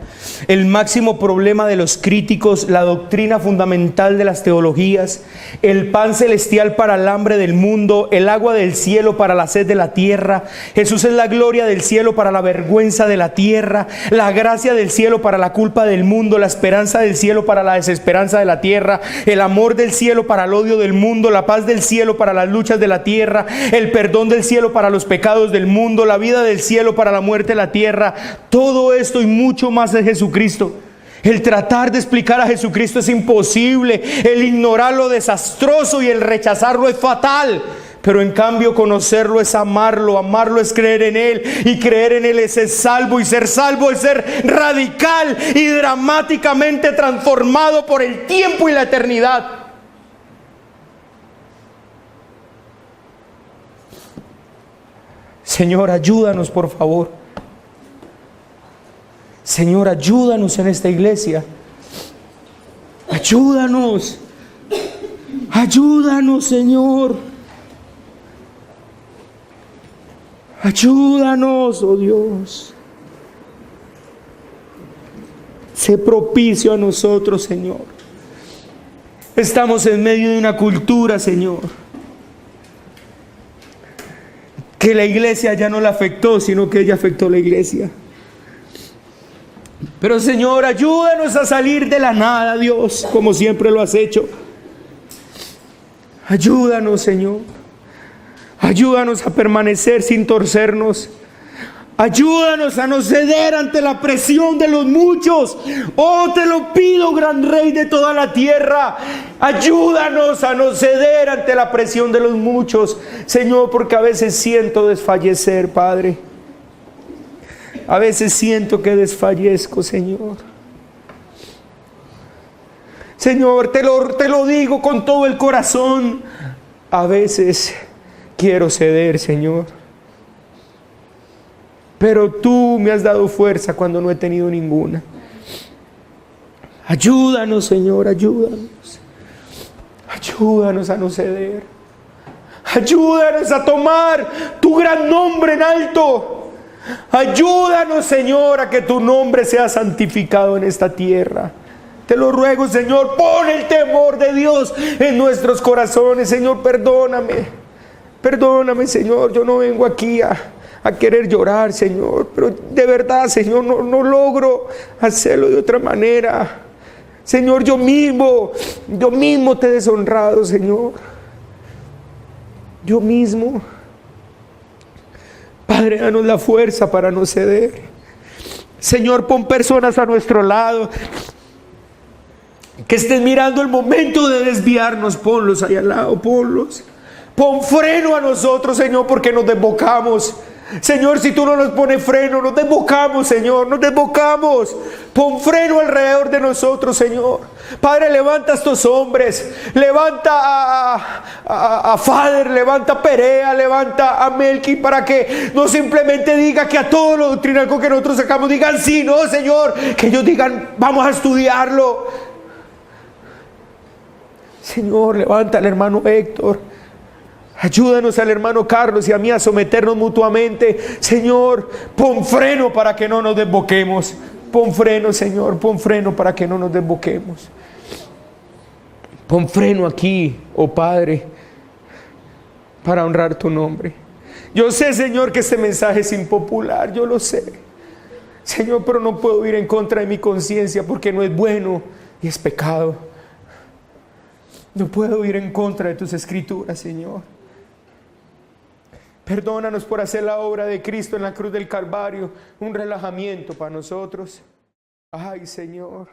el máximo problema de los críticos, la doctrina fundamental de las teologías, el pan celestial para el hambre del mundo, el agua del cielo para la sed de la tierra. Jesús es la gloria del cielo para la vergüenza de la tierra, la gracia del cielo para la culpa del mundo, la esperanza del cielo para la desesperanza de la tierra, el amor del cielo para el odio del mundo, la paz del cielo para las luchas de la tierra, el perdón del cielo para los pecados del mundo, la vida del cielo para la muerte de la tierra. Todo esto y mucho más es Jesucristo. El tratar de explicar a Jesucristo es imposible. El ignorar lo desastroso y el rechazarlo es fatal. Pero en cambio conocerlo es amarlo, amarlo es creer en Él, y creer en Él es ser salvo, y ser salvo es ser radical y dramáticamente transformado por el tiempo y la eternidad. Señor, ayúdanos por favor. Señor, ayúdanos en esta iglesia. Ayúdanos. Ayúdanos, Señor. Ayúdanos, oh Dios. Sé propicio a nosotros, Señor. Estamos en medio de una cultura, Señor, que la iglesia ya no la afectó, sino que ella afectó a la iglesia. Pero Señor, ayúdanos a salir de la nada, Dios, como siempre lo has hecho. Ayúdanos, Señor. Ayúdanos a permanecer sin torcernos. Ayúdanos a no ceder ante la presión de los muchos. Oh, te lo pido, gran Rey de toda la tierra. Ayúdanos a no ceder ante la presión de los muchos, Señor, porque a veces siento desfallecer, Padre. A veces siento que desfallezco, Señor. Señor, te lo digo con todo el corazón. A veces quiero ceder, Señor. Pero tú me has dado fuerza cuando no he tenido ninguna. Ayúdanos, Señor, ayúdanos. Ayúdanos a no ceder. Ayúdanos a tomar tu gran nombre en alto. Ayúdanos, Señor, a que tu nombre sea santificado en esta tierra. Te lo ruego, Señor, pon el temor de Dios en nuestros corazones. Señor, perdóname. Perdóname, Señor, yo no vengo aquí a querer llorar, Señor, pero de verdad, Señor, no logro hacerlo de otra manera. Señor, yo mismo te he deshonrado, Señor. Yo mismo. Padre, danos la fuerza para no ceder. Señor, pon personas a nuestro lado que estén mirando el momento de desviarnos. Ponlos ahí al lado, ponlos. Pon freno a nosotros, Señor, porque nos desbocamos. Señor, si tú no nos pones freno, nos desbocamos, Señor, nos desbocamos. Pon freno alrededor de nosotros, Señor. Padre, levanta a estos hombres. Levanta a Fader, levanta a Perea, levanta a Melqui, para que no simplemente diga que a todo lo doctrinal que nosotros sacamos digan sí, no, Señor. Que ellos digan, vamos a estudiarlo. Señor, levanta al hermano Héctor. Ayúdanos al hermano Carlos y a mí a someternos mutuamente. Señor, pon freno para que no nos desboquemos. Pon freno, Señor, pon freno para que no nos desboquemos. Pon freno aquí, oh Padre, para honrar tu nombre. Yo sé, Señor, que este mensaje es impopular, yo lo sé. Señor, pero no puedo ir en contra de mi conciencia porque no es bueno y es pecado. No puedo ir en contra de tus escrituras, Señor. Perdónanos por hacer la obra de Cristo en la cruz del Calvario un relajamiento para nosotros. Ay, Señor.